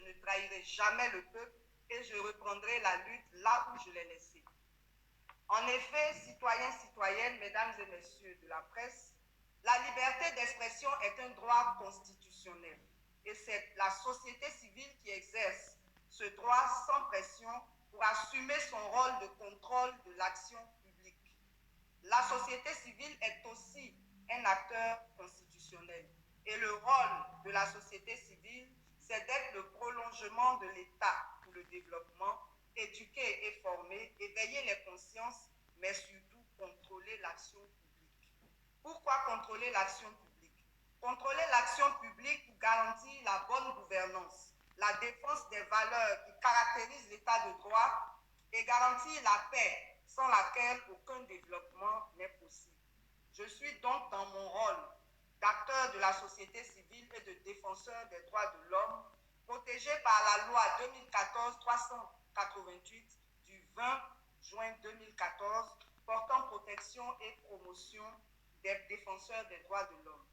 ne trahirai jamais le peuple et je reprendrai la lutte là où je l'ai laissée. En effet, citoyens, citoyennes, mesdames et messieurs de la presse, la liberté d'expression est un droit constitutionnel et c'est la société civile qui exerce ce droit sans pression pour assumer son rôle de contrôle de l'action publique. La société civile est aussi un acteur constitutionnel et le rôle de la société civile, c'est d'être le prolongement de l'État pour le développement, éduquer et former, éveiller les consciences, mais surtout contrôler l'action publique. Pourquoi contrôler l'action publique? Contrôler l'action publique pour garantir la bonne gouvernance, la défense des valeurs qui caractérisent l'état de droit et garantir la paix sans laquelle aucun développement n'est possible. Je suis donc dans mon rôle d'acteur de la société civile et de défenseur des droits de l'homme, protégé par la loi 2014-388 du 20 juin 2014 portant protection et promotion des défenseurs des droits de l'homme.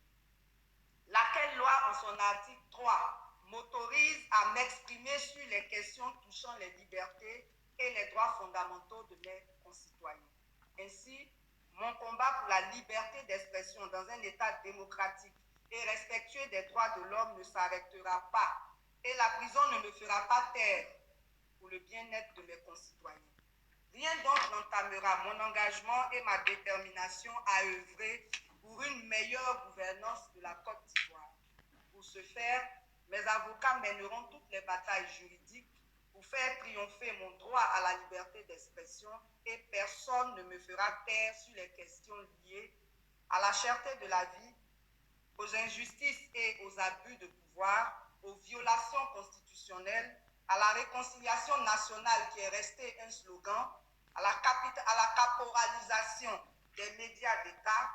Laquelle loi, en son article 3, m'autorise à m'exprimer sur les questions touchant les libertés et les droits fondamentaux de mes concitoyens. Ainsi, mon combat pour la liberté d'expression dans un État démocratique et respectueux des droits de l'homme ne s'arrêtera pas et la prison ne me fera pas taire pour le bien-être de mes concitoyens. Rien donc n'entamera mon engagement et ma détermination à œuvrer pour une meilleure gouvernance de la Côte d'Ivoire. Pour ce faire, mes avocats mèneront toutes les batailles juridiques pour faire triompher mon droit à la liberté d'expression et personne ne me fera taire sur les questions liées à la cherté de la vie, aux injustices et aux abus de pouvoir, aux violations constitutionnelles, à la réconciliation nationale qui est restée un slogan, à la caporalisation des médias d'État,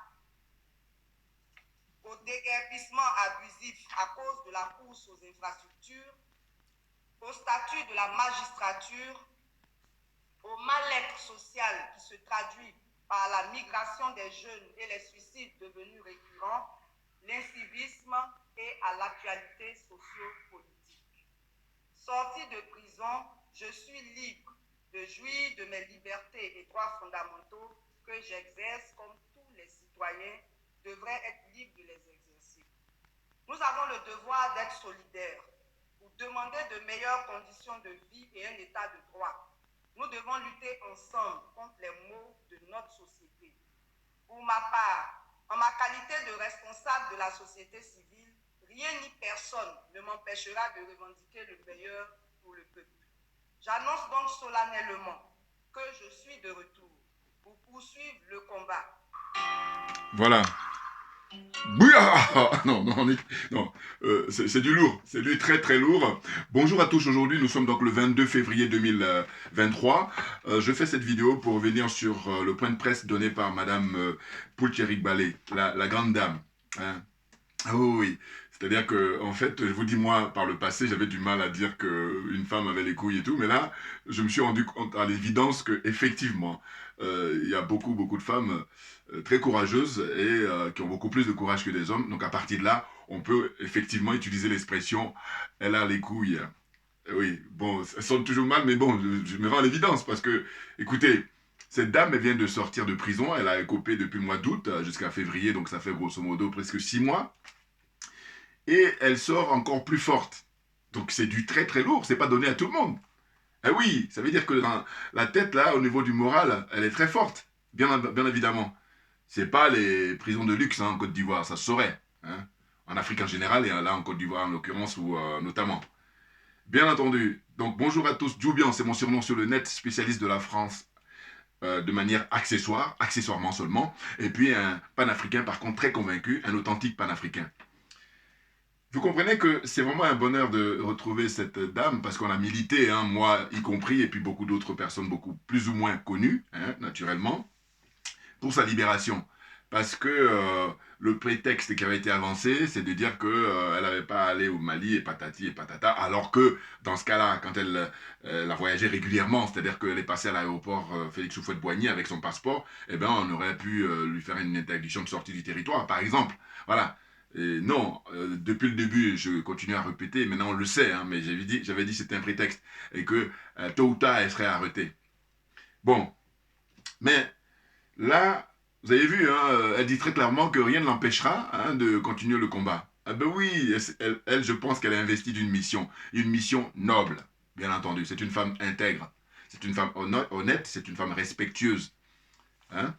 au déguerpissement abusif à cause de la course aux infrastructures, au statut de la magistrature, au mal-être social qui se traduit par la migration des jeunes et les suicides devenus récurrents, l'incivisme et à l'actualité socio-politique. Sorti de prison, je suis libre de jouir de mes libertés et droits fondamentaux que j'exerce comme tous les citoyens devraient être libres de les exercer. Nous avons le devoir d'être solidaires pour demander de meilleures conditions de vie et un état de droit. Nous devons lutter ensemble contre les maux de notre société. Pour ma part, en ma qualité de responsable de la société civile, rien ni personne ne m'empêchera de revendiquer le meilleur pour le peuple. J'annonce donc solennellement que je suis de retour pour poursuivre le combat. Voilà. Bouya non, non, non. C'est du lourd, c'est du très très lourd. Bonjour à tous, aujourd'hui nous sommes donc le 22 février 2023. Je fais cette vidéo pour revenir sur le point de presse donné par Madame Poultcherik Balé, la grande dame. Hein. Ah oui, oui. C'est-à-dire que, en fait, je vous dis, moi, par le passé, j'avais du mal à dire qu'une femme avait les couilles et tout, mais là, je me suis rendu compte à l'évidence qu'effectivement, il y a beaucoup, beaucoup de femmes très courageuses et qui ont beaucoup plus de courage que des hommes. Donc, à partir de là, on peut effectivement utiliser l'expression « elle a les couilles ». Oui, bon, ça sonne toujours mal, mais bon, je me rends à l'évidence parce que, écoutez, cette dame, elle vient de sortir de prison, elle a écopé depuis le mois d'août jusqu'à février, donc ça fait grosso modo presque 6 mois. Et elle sort encore plus forte. Donc c'est du très très lourd, c'est pas donné à tout le monde. Eh oui, ça veut dire que dans la tête, là, au niveau du moral, elle est très forte, bien évidemment. C'est pas les prisons de luxe hein, en Côte d'Ivoire, ça se saurait. Hein, en Afrique en général, et là en Côte d'Ivoire en l'occurrence, ou notamment. Bien entendu. Donc bonjour à tous, Djoubian, c'est mon surnom sur le net, spécialiste de la France de manière accessoire, accessoirement seulement. Et puis un panafricain par contre très convaincu, un authentique panafricain. Vous comprenez que c'est vraiment un bonheur de retrouver cette dame, parce qu'on a milité, hein, moi y compris, et puis beaucoup d'autres personnes beaucoup plus ou moins connues, hein, naturellement, pour sa libération. Parce que le prétexte qui avait été avancé, c'est de dire qu'elle n'avait pas à aller au Mali et patati et patata, alors que dans ce cas-là, quand elle a voyagé régulièrement, c'est-à-dire qu'elle est passée à l'aéroport Félix Houphouët-Boigny avec son passeport, eh ben on aurait pu lui faire une interdiction de sortie du territoire, par exemple. Voilà. Et non, depuis le début, je continue à répéter, maintenant on le sait, hein, mais j'avais dit que c'était un prétexte et que tôt ou tard, elle serait arrêtée. Bon, mais là, vous avez vu, hein, elle dit très clairement que rien ne l'empêchera hein, de continuer le combat. Ah ben oui, je pense qu'elle a investi d'une mission, une mission noble, bien entendu. C'est une femme intègre, c'est une femme honnête, c'est une femme respectueuse, hein,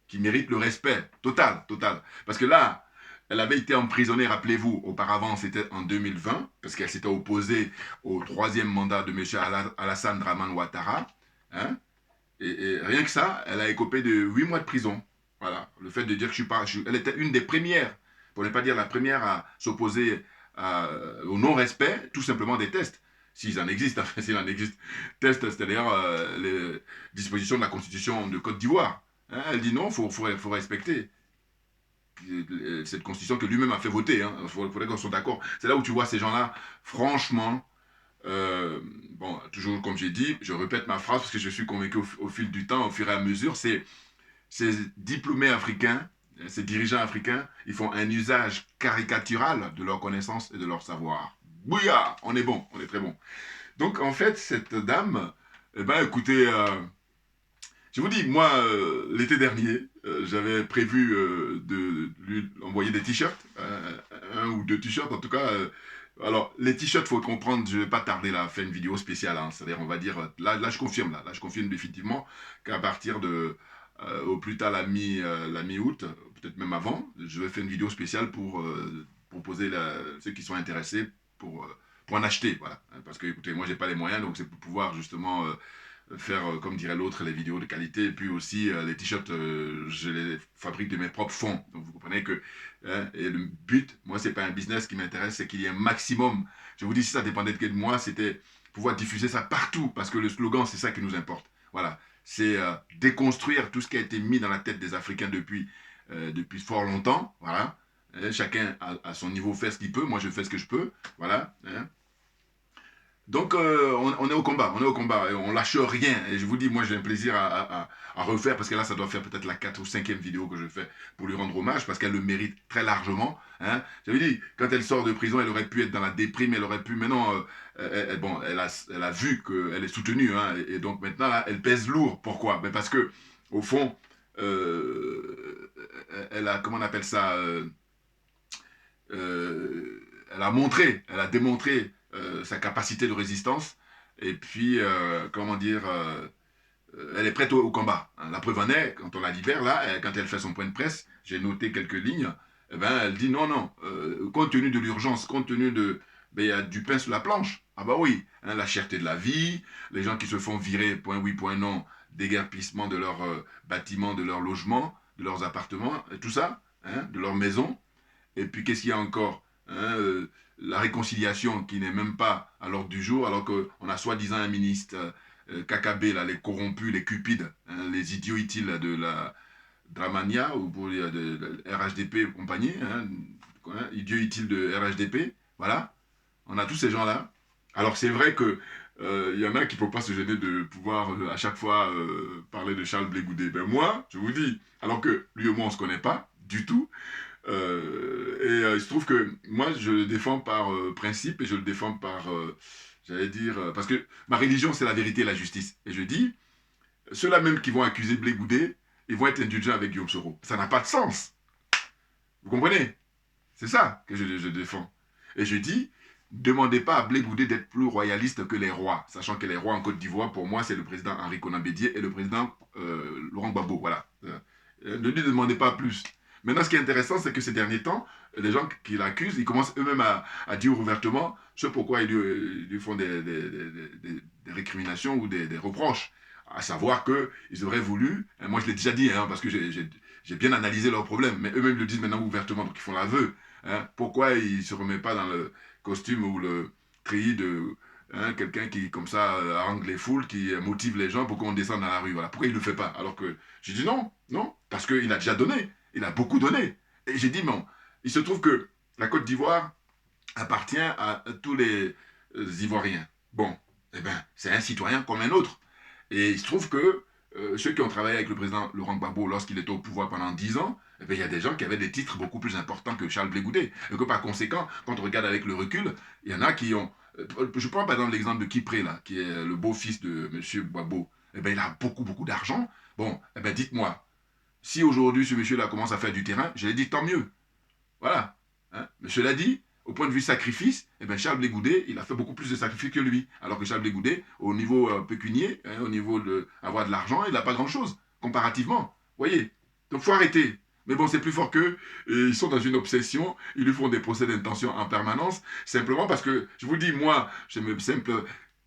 qui mérite le respect total, total. Parce que là, elle avait été emprisonnée, rappelez-vous, auparavant, c'était en 2020, parce qu'elle s'était opposée au troisième mandat de M. Alassane Draman Ouattara, hein, et rien que ça, elle a écopé de 8 mois de prison. Voilà. Le fait de dire que je suis pas. Elle était une des premières, pour ne pas dire la première, à s'opposer au non-respect, tout simplement des tests. S'ils en existent, enfin, s'il en existe. Tests, c'est-à-dire les dispositions de la Constitution de Côte d'Ivoire. Hein, elle dit non, il faut respecter cette Constitution que lui-même a fait voter. Il faudrait qu'on soit d'accord. C'est là où tu vois ces gens-là, franchement, bon, toujours comme j'ai dit, je répète ma phrase parce que je suis convaincu au fil du temps, au fur et à mesure, ces diplômés africains, ces dirigeants africains, ils font un usage caricatural de leurs connaissances et de leur savoir. Bouya, on est bon, on est très bon. Donc en fait, cette dame, eh ben écoutez, je vous dis, moi, l'été dernier, j'avais prévu de lui envoyer des t-shirts, un ou deux t-shirts en tout cas. Alors, les t-shirts, faut comprendre, je ne vais pas tarder là à faire une vidéo spéciale. Hein, c'est-à-dire, on va dire, là, je confirme, là, je confirme définitivement qu'à partir de, au plus tard la mi-août, peut-être même avant, je vais faire une vidéo spéciale pour proposer ceux qui sont intéressés pour en acheter. Voilà. Parce que, écoutez, moi, j'ai pas les moyens, donc c'est pour pouvoir justement faire, comme dirait l'autre, les vidéos de qualité. Et puis aussi, les t-shirts, je les fabrique de mes propres fonds. Donc vous comprenez que et le but, moi, c'est pas un business qui m'intéresse, c'est qu'il y ait un maximum. Je vous dis, si ça dépendait de moi, c'était pouvoir diffuser ça partout. Parce que le slogan, c'est ça qui nous importe. Voilà. C'est déconstruire tout ce qui a été mis dans la tête des Africains depuis fort longtemps. Voilà. Chacun, à son niveau, fait ce qu'il peut. Moi, je fais ce que je peux. Voilà. Hein. Donc, on est au combat, et on lâche rien. Et je vous dis, moi, j'ai un plaisir à refaire, parce que là, ça doit faire peut-être la 4e ou 5e vidéo que je fais pour lui rendre hommage, parce qu'elle le mérite très largement. Hein. J'avais dit, quand elle sort de prison, elle aurait pu être dans la déprime, elle aurait pu, mais non, bon, elle a vu qu'elle est soutenue, hein, et donc maintenant, là, elle pèse lourd. Pourquoi? Ben parce que, au fond, elle a, comment on appelle ça, elle a démontré sa capacité de résistance. Et puis, comment dire, elle est prête au combat. Hein. La preuve en est, quand on la libère, là, quand elle fait son point de presse, j'ai noté quelques lignes, eh ben, elle dit non, non, compte tenu de l'urgence, compte tenu de. Ben, il y a du pain sur la planche. Ah bah oui, hein, la cherté de la vie, les gens qui se font virer, point oui, point non, déguerpissement de leurs bâtiments, de leurs logements, de leurs appartements, et tout ça, hein, de leurs maisons. Et puis, qu'est-ce qu'il y a encore hein, la réconciliation qui n'est même pas à l'ordre du jour, alors qu'on a soi-disant un ministre KKB, là, les corrompus, les cupides, hein, les idiots utiles de la Dramania ou pour de RHDP et compagnie, idiots utiles de RHDP, voilà, on a tous ces gens-là. Alors c'est vrai que y en a qui ne peuvent pas se gêner de pouvoir à chaque fois parler de Charles Blé Goudé. Ben moi, je vous dis, alors que lui et moi on ne se connaît pas du tout, il se trouve que moi, je le défends par principe et je le défends par, j'allais dire, parce que ma religion, c'est la vérité et la justice. Et je dis, ceux-là même qui vont accuser Blé Goudé, ils vont être indulgents avec Guillaume Soro. Ça n'a pas de sens. Vous comprenez? C'est ça que je défends. Et je dis, demandez pas à Blé Goudé d'être plus royaliste que les rois, sachant que les rois en Côte d'Ivoire, pour moi, c'est le président Henri Konan Bédié et le président Laurent Gbagbo. Voilà. Ne lui demandez pas plus. Maintenant, ce qui est intéressant, c'est que ces derniers temps, les gens qui l'accusent, ils commencent eux-mêmes à dire ouvertement ce pourquoi ils lui font des récriminations ou des reproches. À savoir qu'ils auraient voulu, et moi je l'ai déjà dit, hein, parce que j'ai bien analysé leurs problèmes, mais eux-mêmes le disent maintenant ouvertement, donc ils font l'aveu. Hein, pourquoi ils ne se remettent pas dans le costume ou le treillis de quelqu'un qui, comme ça, harangue les foules, qui motive les gens pour qu'on descende dans la rue. Voilà. Pourquoi il ne le fait pas? Alors que j'ai dit non, non, parce qu'il a déjà donné. Il a beaucoup donné. Et j'ai dit, non, il se trouve que la Côte d'Ivoire appartient à tous les Ivoiriens. Bon, eh bien, c'est un citoyen comme un autre. Et il se trouve que ceux qui ont travaillé avec le président Laurent Gbagbo lorsqu'il était au pouvoir pendant 10 ans, eh bien, il y a des gens qui avaient des titres beaucoup plus importants que Charles Blé Goudé. Et que par conséquent, quand on regarde avec le recul, il y en a qui ont... Je prends par exemple l'exemple de Kipré, là, qui est le beau-fils de M. Gbagbo. Eh bien, il a beaucoup, beaucoup d'argent. Bon, eh bien, dites-moi, si aujourd'hui ce monsieur-là commence à faire du terrain, je l'ai dit tant mieux. Voilà. Hein? Mais cela dit, au point de vue sacrifice, eh bien Charles Blé Goudé, il a fait beaucoup plus de sacrifices que lui. Alors que Charles Blé Goudé, au niveau pécunier, hein, au niveau d'avoir de l'argent, il n'a pas grand-chose, comparativement. Vous voyez? Donc il faut arrêter. Mais bon, c'est plus fort qu'eux. Ils sont dans une obsession. Ils lui font des procès d'intention en permanence. Simplement parce que, je vous dis, moi, j'ai une simple,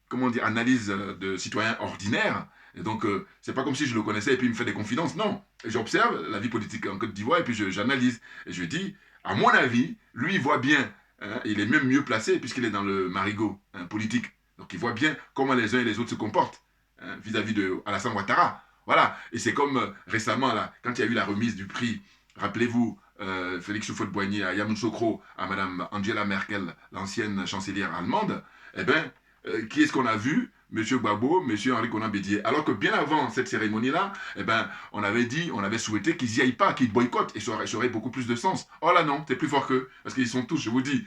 comment dire, analyse de citoyen ordinaire. Et donc, c'est pas comme si je le connaissais et puis il me fait des confidences. Non. J'observe la vie politique en Côte d'Ivoire et puis j'analyse. Et je dis, à mon avis, lui, il voit bien, hein, il est même mieux placé puisqu'il est dans le marigot hein, politique. Donc il voit bien comment les uns et les autres se comportent hein, vis-à-vis de Alassane Ouattara. Voilà. Et c'est comme récemment, là, quand il y a eu la remise du prix, rappelez-vous, Félix Houphouët-Boigny à Yamoussoukro, à Mme Angela Merkel, l'ancienne chancelière allemande, eh bien, qui est-ce qu'on a vu? Monsieur Gbagbo, Monsieur Henri Konan Bédié. Alors que bien avant cette cérémonie-là, eh ben, on avait dit, on avait souhaité qu'ils n'y aillent pas, qu'ils boycottent, et ça aurait beaucoup plus de sens. Oh là non, c'est plus fort qu'eux, parce qu'ils sont tous, je vous dis,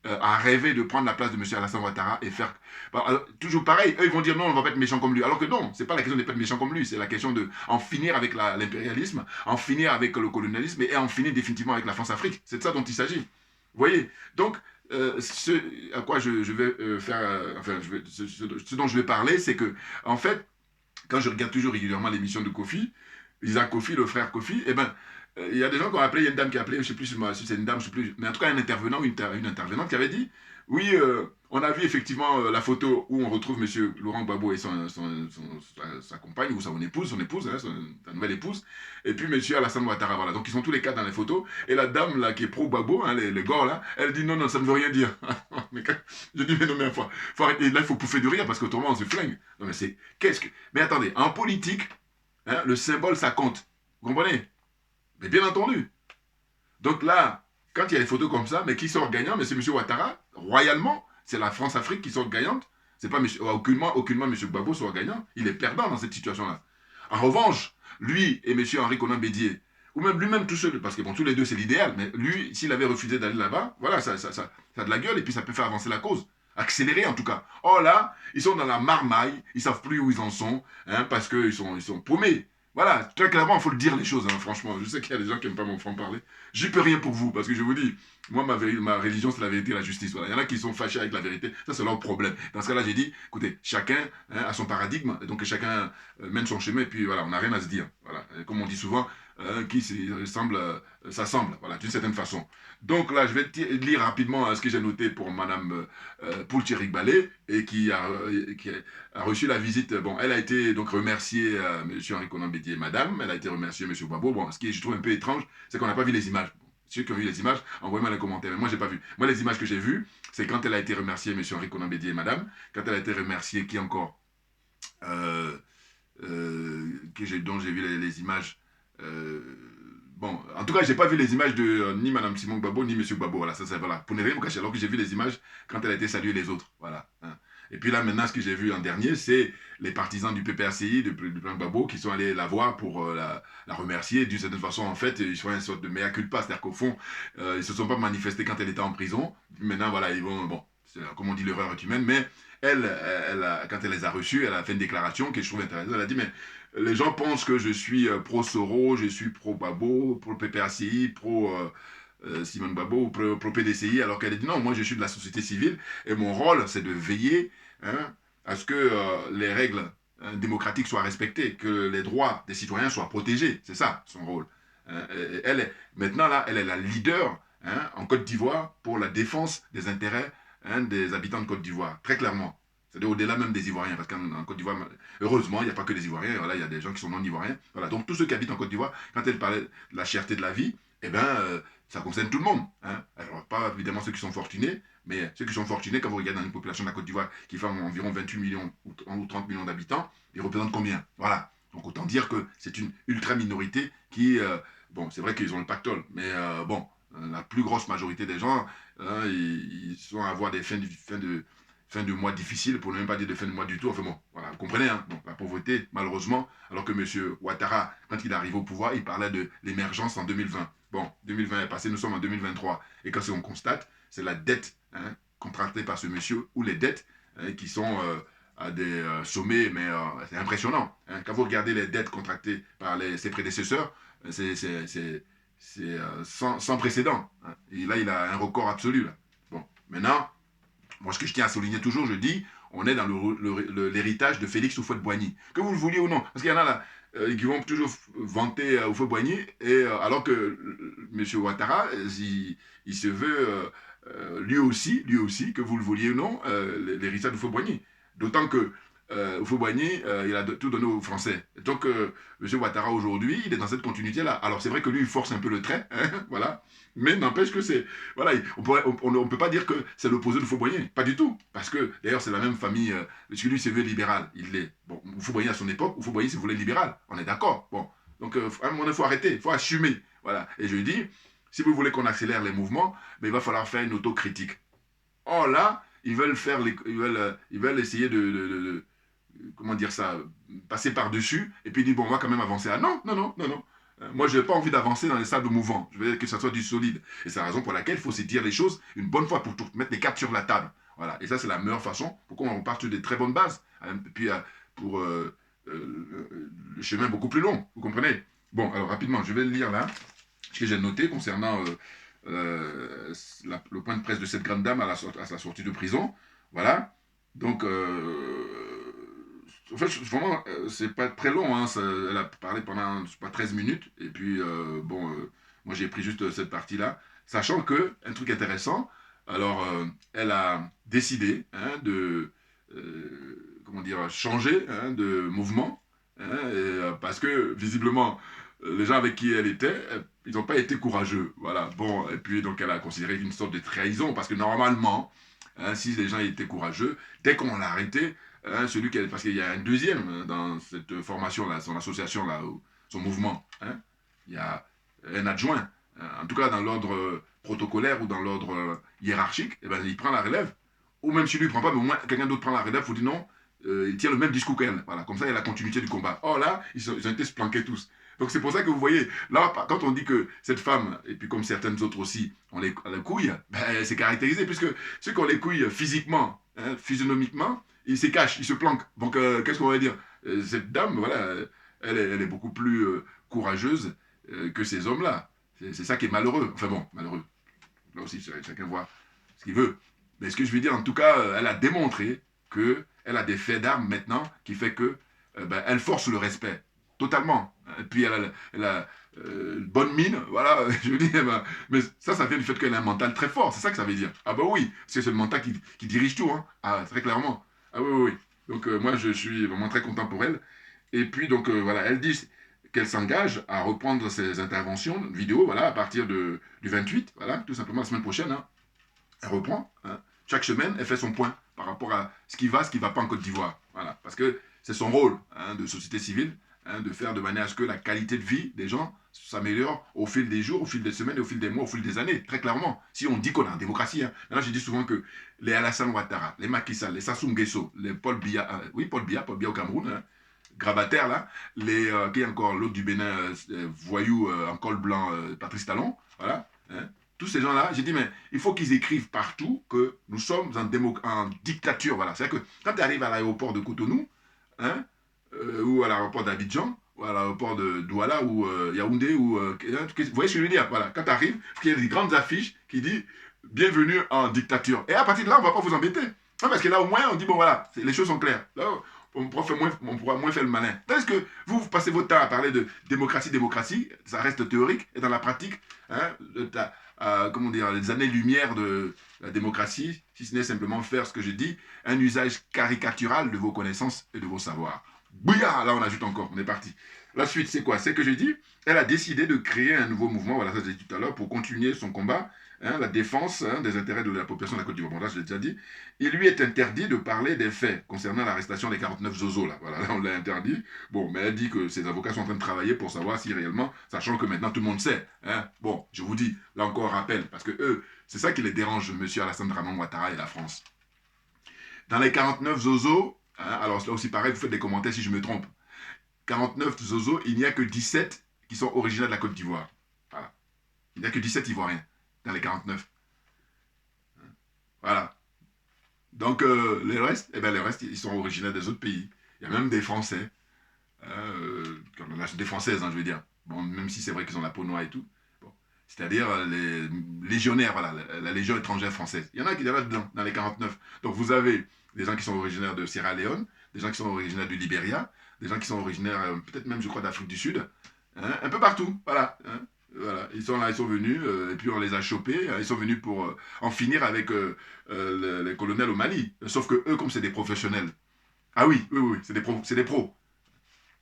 à rêver de prendre la place de Monsieur Alassane Ouattara et faire... Bah, alors, toujours pareil, eux ils vont dire non, on va pas être méchants comme lui. Alors que non, c'est pas la question d'être méchant comme lui, c'est la question de en finir avec l'impérialisme, en finir avec le colonialisme et en finir définitivement avec la France-Afrique. C'est de ça dont il s'agit. Vous voyez? Donc, ce à quoi je vais faire, enfin, ce dont je vais parler, c'est que, en fait, quand je regarde toujours régulièrement l'émission de Kofi, Isaac Kofi, le frère Kofi, eh ben, il y a des gens qui ont appelé, il y a une dame qui a appelé, je ne sais plus si c'est une dame, je sais plus, mais en tout cas un intervenant ou une intervenante qui avait dit, oui, on a vu effectivement la photo où on retrouve M. Laurent Gbagbo et sa compagne ou son épouse, hein, sa nouvelle épouse, et puis M. Alassane Ouattara, voilà. Donc ils sont tous les quatre dans les photos, et la dame là qui est pro-Gbagbo, hein, les gars là, elle dit non, non, ça ne veut rien dire. Je dis mais non, mais faut arrêter. Là il faut pouffer de rire parce qu'autrement on se flingue. Non mais c'est, qu'est-ce que... Mais attendez, en politique, hein, le symbole ça compte. Vous comprenez? Mais bien entendu. Donc là, quand il y a des photos comme ça, mais qui sort gagnant? Mais c'est M. Ouattara, royalement, c'est la France-Afrique qui sort gagnante. C'est pas aucunement M. Gbagbo sort gagnant. Il est perdant dans cette situation-là. En revanche, lui et M. Henri Konan Bédié, ou même lui-même tout seul, parce que bon, tous les deux c'est l'idéal, mais lui, s'il avait refusé d'aller là-bas, voilà, ça a de la gueule et puis ça peut faire avancer la cause. Accélérer en tout cas. Or là, ils sont dans la marmaille, ils savent plus où ils en sont, hein, parce qu'ils sont paumés. Voilà, très clairement, il faut le dire les choses, hein, franchement. Je sais qu'il y a des gens qui n'aiment pas m'en parler. J'y peux rien pour vous, parce que je vous dis, moi, ma religion, c'est la vérité et la justice. Voilà. Il y en a qui sont fâchés avec la vérité, ça c'est leur problème. Dans ce cas-là, j'ai dit, écoutez, chacun hein, a son paradigme, et donc chacun mène son chemin, et puis voilà, on n'a rien à se dire. Voilà. Et comme on dit souvent, qui semble, s'assemble, voilà, d'une certaine façon. Donc là, je vais lire rapidement ce que j'ai noté pour Madame Poultierik Balé, et qui a reçu la visite. Bon, elle a été donc remerciée, M. Henri Konan Bédié, Madame, elle a été remerciée, M. Gbagbo. Bon, ce qui je trouve un peu étrange, c'est qu'on n'a pas vu les images. Ceux qui ont vu les images, envoyez-moi les commentaires. Mais moi, j'ai pas vu. Moi, les images que j'ai vues, c'est quand elle a été remerciée, M. Henri Konan Bédié et Madame. Quand elle a été remerciée, qui encore dont j'ai vu les images. Bon, en tout cas, j'ai pas vu les images de ni Mme Simon Gbagbo, ni M. Gbagbo. Voilà, ça, voilà. Pour ne rien me cacher, alors que j'ai vu les images quand elle a été saluée les autres. Voilà. Hein. Et puis là, maintenant, ce que j'ai vu en dernier, c'est les partisans du PPRCI, du plan Gbagbo, qui sont allés la voir pour la remercier. D'une certaine façon, en fait, ils font une sorte de mea culpa, c'est-à-dire qu'au fond, ils se sont pas manifestés quand elle était en prison. Maintenant, voilà, ils vont, bon, comme on dit, l'erreur est humaine, mais quand elle les a reçus, elle a fait une déclaration que je trouve intéressante. Elle a dit, mais les gens pensent que je suis pro-Soro, je suis pro-Gbagbo, pro-PPRCI, Simone Gbagbo ou pro-PDCI, alors qu'elle a dit non, moi je suis de la société civile et mon rôle c'est de veiller hein, à ce que les règles hein, démocratiques soient respectées, que les droits des citoyens soient protégés. C'est ça son rôle. Hein. Maintenant là, elle est la leader hein, en Côte d'Ivoire pour la défense des intérêts hein, des habitants de Côte d'Ivoire, très clairement. C'est-à-dire au-delà même des Ivoiriens, parce qu'en Côte d'Ivoire, heureusement, il n'y a pas que des Ivoiriens, voilà, il y a des gens qui sont non-Ivoiriens. Voilà, donc tous ceux qui habitent en Côte d'Ivoire, quand elle parlait de la cherté de la vie, eh bien, ça concerne tout le monde. Hein. Alors, pas évidemment ceux qui sont fortunés, mais ceux qui sont fortunés, quand vous regardez dans une population de la Côte d'Ivoire qui fait environ 28 millions ou 30 millions d'habitants, ils représentent combien? Voilà. Donc autant dire que c'est une ultra-minorité qui, bon, c'est vrai qu'ils ont le pactole, mais bon, la plus grosse majorité des gens, ils sont à avoir des fins fin de mois difficile, pour ne même pas dire de fin de mois du tout. Enfin bon, voilà, vous comprenez, hein. Bon, la pauvreté, malheureusement, alors que M. Ouattara, quand il arrive au pouvoir, il parlait de l'émergence en 2020. Bon, 2020 est passé, nous sommes en 2023. Et quand on constate, c'est la dette contractée par ce monsieur, ou les dettes qui sont à des sommets, mais c'est impressionnant. Quand vous regardez les dettes contractées par ses prédécesseurs, c'est sans précédent. Et là, il a un record absolu. Là. Bon, maintenant, moi, ce que je tiens à souligner toujours, je dis, on est dans l'héritage de Félix Houphouët-Boigny. Que vous le vouliez ou non. Parce qu'il y en a là qui vont toujours vanter Houphouët-Boigny, et alors que M. Ouattara, il se veut lui aussi, que vous le vouliez ou non, l'héritage de Houphouët-Boigny. D'autant que Houphouët-Boigny, il a tout donné aux Français. Donc, M. Ouattara, aujourd'hui, il est dans cette continuité-là. Alors, c'est vrai que lui, il force un peu le trait, hein, voilà. Mais n'empêche que c'est... Voilà, on ne peut pas dire que c'est l'opposé de Houphouët-Boigny. Pas du tout. Parce que, d'ailleurs, c'est la même famille. Parce que lui, se veut libéral. Il l'est. Bon, Houphouët-Boigny, à son époque, Houphouët-Boigny se voulait libéral. On est d'accord. Bon. Donc, à un moment, il faut arrêter. Il faut assumer. Voilà. Et je dis, si vous voulez qu'on accélère les mouvements, mais il va falloir faire une autocritique. Or là, ils veulent essayer de comment dire ça, passer par-dessus, et puis dire, bon, on va quand même avancer. Ah non, non, non, non, non. Moi, je n'ai pas envie d'avancer dans les sables mouvants. Je veux que ça soit du solide. Et c'est la raison pour laquelle il faut se dire les choses une bonne fois pour toutes, mettre les cartes sur la table. Voilà. Et ça, c'est la meilleure façon pour qu'on parte sur des très bonnes bases. Et puis, pour le chemin beaucoup plus long. Vous comprenez? Bon, alors rapidement, je vais le lire là, ce que j'ai noté concernant le point de presse de cette grande dame à sa sortie de prison. Voilà. Donc, en fait, vraiment, c'est pas très long. Hein, elle a parlé pendant pas 13 minutes. Et puis, moi, j'ai pris juste cette partie-là. Sachant que, un truc intéressant, alors, elle a décidé de, comment dire, changer de mouvement. Parce que, visiblement, les gens avec qui elle était, ils n'ont pas été courageux. Voilà. Bon, et puis, donc, elle a considéré une sorte de trahison. Parce que, normalement, si les gens étaient courageux, dès qu'on l'a arrêté, parce qu'il y a un deuxième dans cette formation-là, son association-là, son mouvement. Il y a un adjoint. En tout cas, dans l'ordre protocolaire ou dans l'ordre hiérarchique, eh ben, il prend la relève. Ou même si lui ne prend pas, mais au moins quelqu'un d'autre prend la relève, il faut dire non, il tient le même discours qu'elle. Voilà, comme ça, il y a la continuité du combat. Or là, ils ont été se planquer tous. Donc c'est pour ça que vous voyez, là, quand on dit que cette femme, et puis comme certaines autres aussi, ont les couilles, ben, c'est caractérisé, puisque ceux qui ont les couilles physiquement, physionomiquement, ils se cachent, ils se planquent. Donc qu'est-ce qu'on va dire? Cette dame, voilà, elle est beaucoup plus courageuse que ces hommes-là. C'est ça qui est malheureux. Enfin bon, malheureux. Là aussi, chacun voit ce qu'il veut. Mais ce que je veux dire, en tout cas, elle a démontré qu'elle a des faits d'armes maintenant qui fait que elle force le respect. Totalement. Et puis elle a une bonne mine, voilà, je veux dire, mais ça vient du fait qu'elle a un mental très fort, c'est ça que ça veut dire. Ah bah oui, c'est le mental qui dirige tout, hein. Ah, très clairement. Ah oui, oui, oui. Donc moi, je suis vraiment très content pour elle. Et puis, donc, voilà, elle dit qu'elle s'engage à reprendre ses interventions vidéo, voilà, à partir du 28, voilà, tout simplement la semaine prochaine, hein. Elle reprend, hein. Chaque semaine, elle fait son point par rapport à ce qui va pas en Côte d'Ivoire, voilà, parce que c'est son rôle de société civile, de faire de manière à ce que la qualité de vie des gens s'améliore au fil des jours, au fil des semaines, au fil des mois, au fil des années, très clairement. Si on dit qu'on est en démocratie, maintenant je dis souvent que les Alassane Ouattara, les Macky Sall, les Sassou Nguesso, les Paul Biya, Paul Biya au Cameroun, grabataire là, qui est encore l'autre du Bénin, voyou en col blanc, Patrice Talon, voilà, tous ces gens-là, j'ai dit, mais il faut qu'ils écrivent partout que nous sommes en dictature, voilà. C'est-à-dire que quand tu arrives à l'aéroport de Cotonou, ou à l'aéroport d'Abidjan, ou à l'aéroport de Douala, ou Yaoundé, ou... vous voyez ce que je veux dire? Voilà, quand tu arrives, il y a des grandes affiches qui disent « Bienvenue en dictature ». Et à partir de là, on ne va pas vous embêter. Parce que là, au moins, on dit « Bon, voilà, les choses sont claires ». Là, on pourra moins faire le malin. Tandis que vous passez votre temps à parler de démocratie, ça reste théorique, et dans la pratique, comment dire, les années-lumière de la démocratie, si ce n'est simplement faire ce que je dis, un usage caricatural de vos connaissances et de vos savoirs. Bouya, là on ajoute encore, on est parti. La suite, c'est quoi? C'est que j'ai dit, elle a décidé de créer un nouveau mouvement, voilà, ça j'ai dit tout à l'heure, pour continuer son combat, la défense des intérêts de la population de la Côte d'Ivoire. Bon, là, je l'ai déjà dit. Il lui est interdit de parler des faits concernant l'arrestation des 49 zozos, là. Voilà, là, on l'a interdit. Bon, mais elle dit que ses avocats sont en train de travailler pour savoir si réellement, sachant que maintenant tout le monde sait. Bon, je vous dis, là encore, rappel, parce que eux, c'est ça qui les dérange, monsieur Alassane Draman Ouattara et la France. Dans les 49 Zozo, hein, alors là aussi pareil, vous faites des commentaires si je me trompe. 49 Zozo, il n'y a que 17 qui sont originaires de la Côte d'Ivoire. Voilà. Il n'y a que 17 Ivoiriens dans les 49. Voilà. Donc, les restes, eh bien, les restes, ils sont originaires des autres pays. Il y a même des Français, des Françaises, hein, je veux dire. Bon, même si c'est vrai qu'ils ont la peau noire et tout. Bon. C'est-à-dire les légionnaires, voilà, la Légion étrangère française. Il y en a qui sont là-dedans, dans les 49. Donc, vous avez des gens qui sont originaires de Sierra Leone, des gens qui sont originaires du Libéria, des gens qui sont originaires, peut-être même, je crois, d'Afrique du Sud. Hein, un peu partout, voilà. Hein. Voilà, ils sont là, ils sont venus, et puis on les a chopés, ils sont venus pour en finir avec les colonels au Mali. Sauf que eux, comme c'est des professionnels, ah oui, oui, oui, c'est des pros.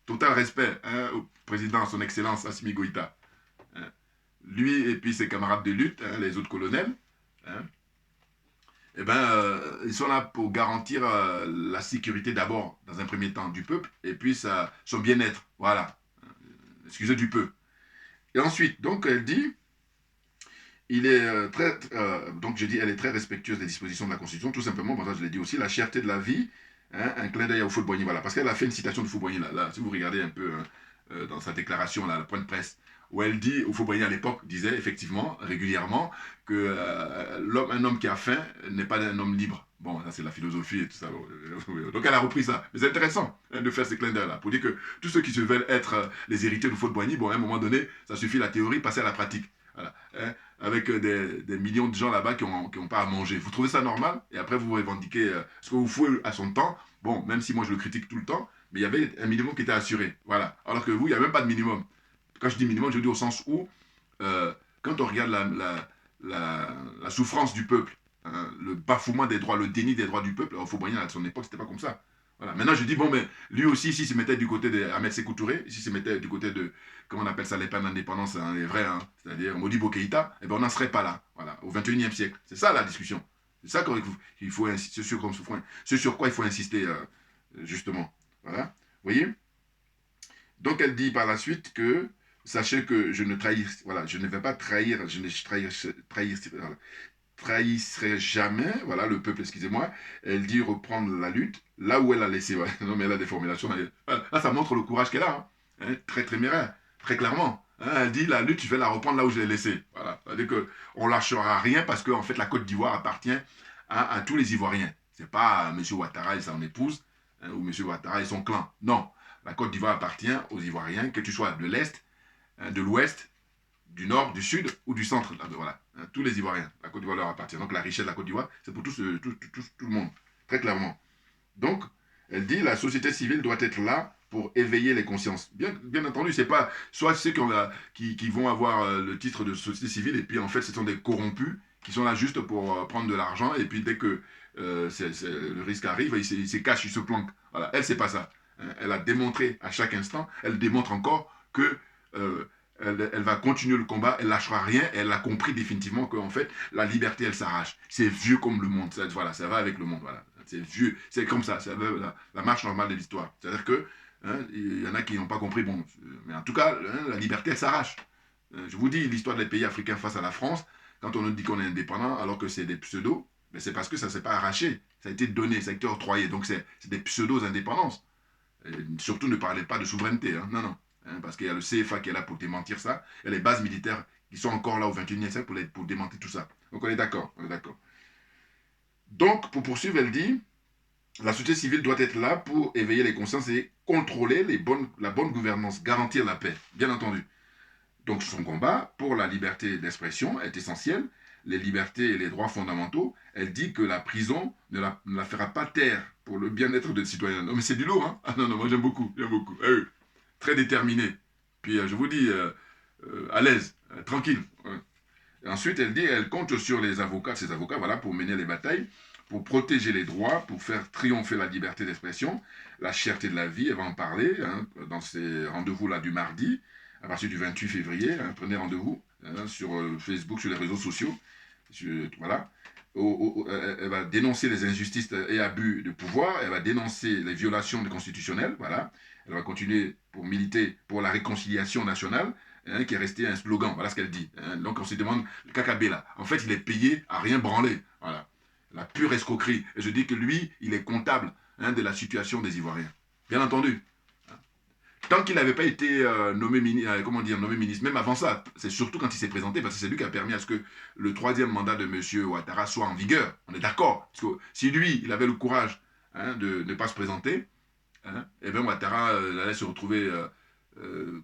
Total respect hein, au président, son excellence Assimi Goïta. Hein. Lui et puis ses camarades de lutte, hein, les autres colonels, hein, eh ben, ils sont là pour garantir la sécurité d'abord, dans un premier temps, du peuple, et puis son bien-être, voilà. Excusez du peu. Et ensuite, donc, elle dit, donc je dis, elle est très respectueuse des dispositions de la Constitution, tout simplement, bon, ça je l'ai dit aussi, la cherté de la vie, hein, un clin d'œil au Houphouët-Boigny, voilà, parce qu'elle a fait une citation de Houphouët-Boigny, là, si vous regardez un peu dans sa déclaration, là, le point de presse, où elle dit, Houphouët-Boigny à l'époque disait effectivement, régulièrement, que un homme qui a faim n'est pas un homme libre. Bon, ça c'est la philosophie et tout ça. Donc elle a repris ça. Mais c'est intéressant hein, de faire ces clins d'œil-là, pour dire que tous ceux qui se veulent être les héritiers de Houphouët-Boigny, bon, à un moment donné, ça suffit la théorie, passer à la pratique. Voilà. Hein, avec des millions de gens là-bas qui n'ont pas à manger. Vous trouvez ça normal? Et après, vous revendiquez ce que vous fouez à son temps. Bon, même si moi je le critique tout le temps, mais il y avait un minimum qui était assuré. Voilà. Alors que vous, il n'y a même pas de minimum. Quand je dis minimum, je dis au sens où, quand on regarde la souffrance du peuple, hein, le bafouement des droits, le déni des droits du peuple, il faut moyen à son époque, c'était pas comme ça. Voilà. Maintenant, je dis, bon, mais lui aussi, s'il se mettait du côté de Ahmed Sékou Touré, s'il se mettait du côté de, comment on appelle ça, les peines d'indépendance, hein, les vrais, hein, c'est-à-dire Modibo Keïta, eh ben, on n'en serait pas là, voilà, au 21e siècle. C'est ça la discussion. C'est ça qu'il faut insister, ce sur quoi il faut insister, justement. Voilà. Vous voyez? Donc, elle dit par la suite que, sachez que je ne vais pas trahir, je ne trahisserai jamais, voilà, le peuple, excusez-moi. Elle dit reprendre la lutte là où elle a laissé. Ouais. Non, mais elle a des formulations. Voilà. Là, ça montre le courage qu'elle a. Hein. Très téméraire, très clairement. Hein, elle dit la lutte, je vais la reprendre là où je l'ai laissée. Voilà. C'est-à-dire qu'on ne lâchera rien parce qu'en fait, la Côte d'Ivoire appartient à tous les Ivoiriens. Ce n'est pas M. Ouattara et son épouse, hein, ou M. Ouattara et son clan. Non. La Côte d'Ivoire appartient aux Ivoiriens, que tu sois de l'Est, hein, de l'Ouest, du Nord, du Sud ou du Centre. Voilà. Hein, tous les Ivoiriens. La Côte d'Ivoire leur appartient. Donc la richesse de la Côte d'Ivoire, c'est pour tout le monde. Très clairement. Donc, elle dit la société civile doit être là pour éveiller les consciences. Bien entendu, c'est pas soit ceux qui vont avoir le titre de société civile et puis en fait ce sont des corrompus qui sont là juste pour prendre de l'argent et puis dès que le risque arrive, ils se cachent, ils se planquent. Voilà. Elle, c'est pas ça. Elle a démontré à chaque instant, elle démontre encore que elle va continuer le combat, elle lâchera rien, elle a compris définitivement qu'en fait, la liberté, elle s'arrache. C'est vieux comme le monde, voilà, ça va avec le monde, voilà. C'est vieux, c'est comme ça, c'est la marche normale de l'histoire. C'est-à-dire que, hein, il y en a qui n'ont pas compris, bon, mais en tout cas, hein, la liberté, elle s'arrache. Je vous dis, l'histoire des pays africains face à la France, quand on nous dit qu'on est indépendant alors que c'est des pseudos, ben c'est parce que ça ne s'est pas arraché, ça a été donné, ça a été octroyé, donc c'est des pseudos-indépendances. Surtout ne parlez pas de souveraineté, hein. Non, non. Hein, parce qu'il y a le CFA qui est là pour démentir ça, et les bases militaires qui sont encore là au 21e siècle pour démentir tout ça. Donc on est d'accord, on est d'accord. Donc, pour poursuivre, elle dit, la société civile doit être là pour éveiller les consciences et contrôler la bonne gouvernance, garantir la paix, bien entendu. Donc son combat pour la liberté d'expression est essentiel, les libertés et les droits fondamentaux. Elle dit que la prison ne la fera pas taire pour le bien-être des citoyens. Non mais c'est du lourd, hein. Ah non, non, moi j'aime beaucoup, j'aime beaucoup. Très déterminé. Puis je vous dis, à l'aise, tranquille. Et ensuite, elle dit, elle compte sur les avocats, ses avocats, voilà, pour mener les batailles, pour protéger les droits, pour faire triompher la liberté d'expression, la cherté de la vie, elle va en parler hein, dans ces rendez-vous-là du mardi, à partir du 28 février, hein, prenez rendez-vous hein, sur Facebook, sur les réseaux sociaux, voilà. Elle va dénoncer les injustices et abus de pouvoir, elle va dénoncer les violations constitutionnelles, voilà. Elle va continuer pour militer pour la réconciliation nationale, hein, qui est resté un slogan, voilà ce qu'elle dit. Hein. Donc on se demande, le KKB là, en fait il est payé à rien branler, voilà. La pure escroquerie. Et je dis que lui, il est comptable de la situation des Ivoiriens. Bien entendu. Tant qu'il n'avait pas été nommé ministre, même avant ça, c'est surtout quand il s'est présenté, parce que c'est lui qui a permis à ce que le troisième mandat de M. Ouattara soit en vigueur. On est d'accord. Parce que si lui, il avait le courage de ne pas se présenter, et bien Ouattara allait se retrouver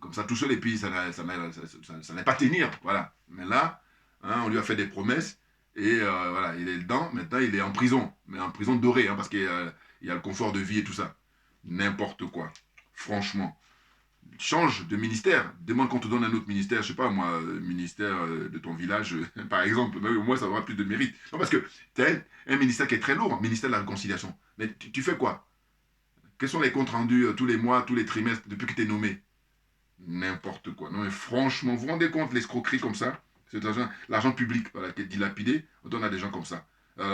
comme ça tout seul, et puis ça n'allait pas tenir. Voilà. Mais là, on lui a fait des promesses, et voilà, il est dedans. Maintenant, il est en prison, mais en prison dorée, parce qu'il y a le confort de vie et tout ça. N'importe quoi. Franchement. Change de ministère, demande qu'on te donne un autre ministère, je sais pas moi, ministère de ton village, par exemple, au moins ça aura plus de mérite. Non, parce que tu as un ministère qui est très lourd, ministère de la réconciliation. Mais tu fais quoi? Quels sont les comptes rendus tous les mois, tous les trimestres, depuis que tu es nommé? N'importe quoi. Non mais franchement, vous vous rendez compte l'escroquerie comme ça? C'est l'argent public voilà, qui est dilapidé, on donne à des gens comme ça.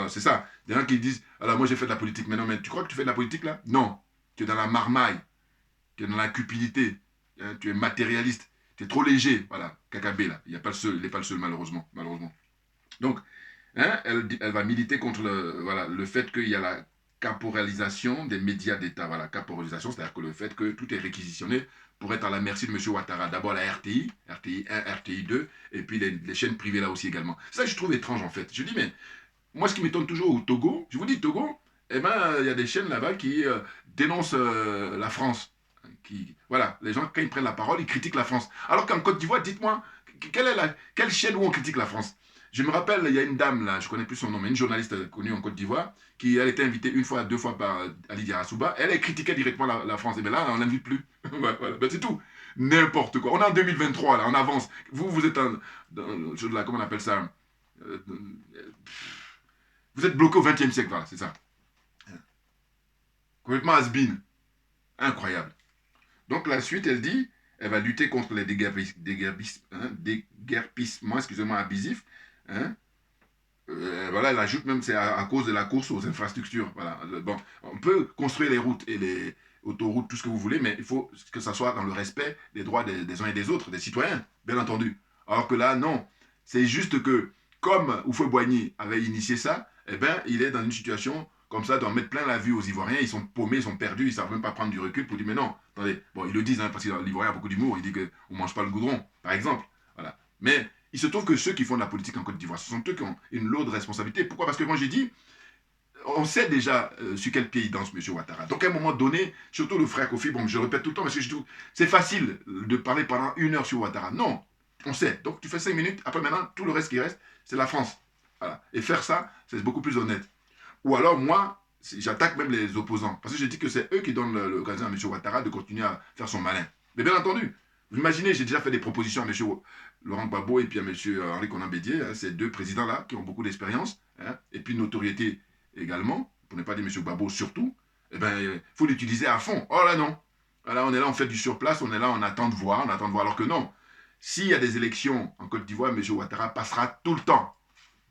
C'est ça, des gens qui disent, alors moi j'ai fait de la politique, mais non, mais tu crois que tu fais de la politique là? Non, tu es dans la marmaille, tu es dans la cupidité. Tu es matérialiste, tu es trop léger, voilà, Kakabé là, il n'est pas le seul malheureusement. Donc, elle va militer contre le fait qu'il y a la caporalisation des médias d'État, voilà, caporalisation, c'est-à-dire que le fait que tout est réquisitionné pour être à la merci de M. Ouattara. D'abord la RTI, RTI 1, RTI 2, et puis les chaînes privées là aussi également. Ça, je trouve étrange en fait. Je dis, mais moi, ce qui m'étonne toujours au Togo, je vous dis, Togo, il y a des chaînes là-bas qui dénoncent la France. Voilà, les gens, quand ils prennent la parole, ils critiquent la France. Alors qu'en Côte d'Ivoire, dites-moi, quelle chaîne où on critique la France? Je me rappelle, il y a une dame, là, je ne connais plus son nom, mais une journaliste connue en Côte d'Ivoire, qui elle était invitée une fois, deux fois par Ali Diarasouba. Elle critiquait directement la France. Et bien là, on ne l'invite plus. Voilà, ben, c'est tout. N'importe quoi. On est en 2023, là, on avance. Vous êtes comment on appelle ça vous êtes bloqué au XXe siècle, voilà, c'est ça. Complètement has-been. Incroyable. Donc la suite, elle dit, elle va lutter contre les déguerpissements, excusez-moi, abusifs. Voilà, elle ajoute même, c'est à cause de la course aux infrastructures. Voilà. Bon, on peut construire les routes et les autoroutes, tout ce que vous voulez, mais il faut que ça soit dans le respect des droits des uns et des autres, des citoyens, bien entendu. Alors que là, non. C'est juste que, comme Houphouët-Boigny avait initié ça, eh ben, il est dans une situation comme ça, doit mettre plein la vue aux Ivoiriens, ils sont paumés, ils sont perdus, ils ne savent même pas prendre du recul pour dire, mais non, attendez, bon, ils le disent, parce que l'Ivoirien a beaucoup d'humour, il dit qu'on ne mange pas le goudron, par exemple, voilà. Mais il se trouve que ceux qui font de la politique en Côte d'Ivoire, ce sont eux qui ont une lourde responsabilité. Pourquoi? Parce que moi j'ai dit, on sait déjà sur quel pied il danse M. Ouattara. Donc à un moment donné, surtout le frère Kofi, bon, je le répète tout le temps, parce que c'est facile de parler pendant 1 heure sur Ouattara. Non, on sait. Donc tu fais 5 minutes, après maintenant, tout le reste qui reste, c'est la France. Voilà. Et faire ça, c'est beaucoup plus honnête. Ou alors, moi, j'attaque même les opposants. Parce que je dis que c'est eux qui donnent l'occasion à M. Ouattara de continuer à faire son malin. Mais bien entendu, vous imaginez, j'ai déjà fait des propositions à M. Laurent Gbagbo et puis à M. Henri Konan Bédié, ces deux présidents-là qui ont beaucoup d'expérience, et puis de notoriété également, pour ne pas dire M. Gbagbo surtout. Eh bien, il faut l'utiliser à fond. Oh là non. Là, on est là, on fait du surplace, on est là, on attend de voir, alors que non. S'il y a des élections en Côte d'Ivoire, M. Ouattara passera tout le temps.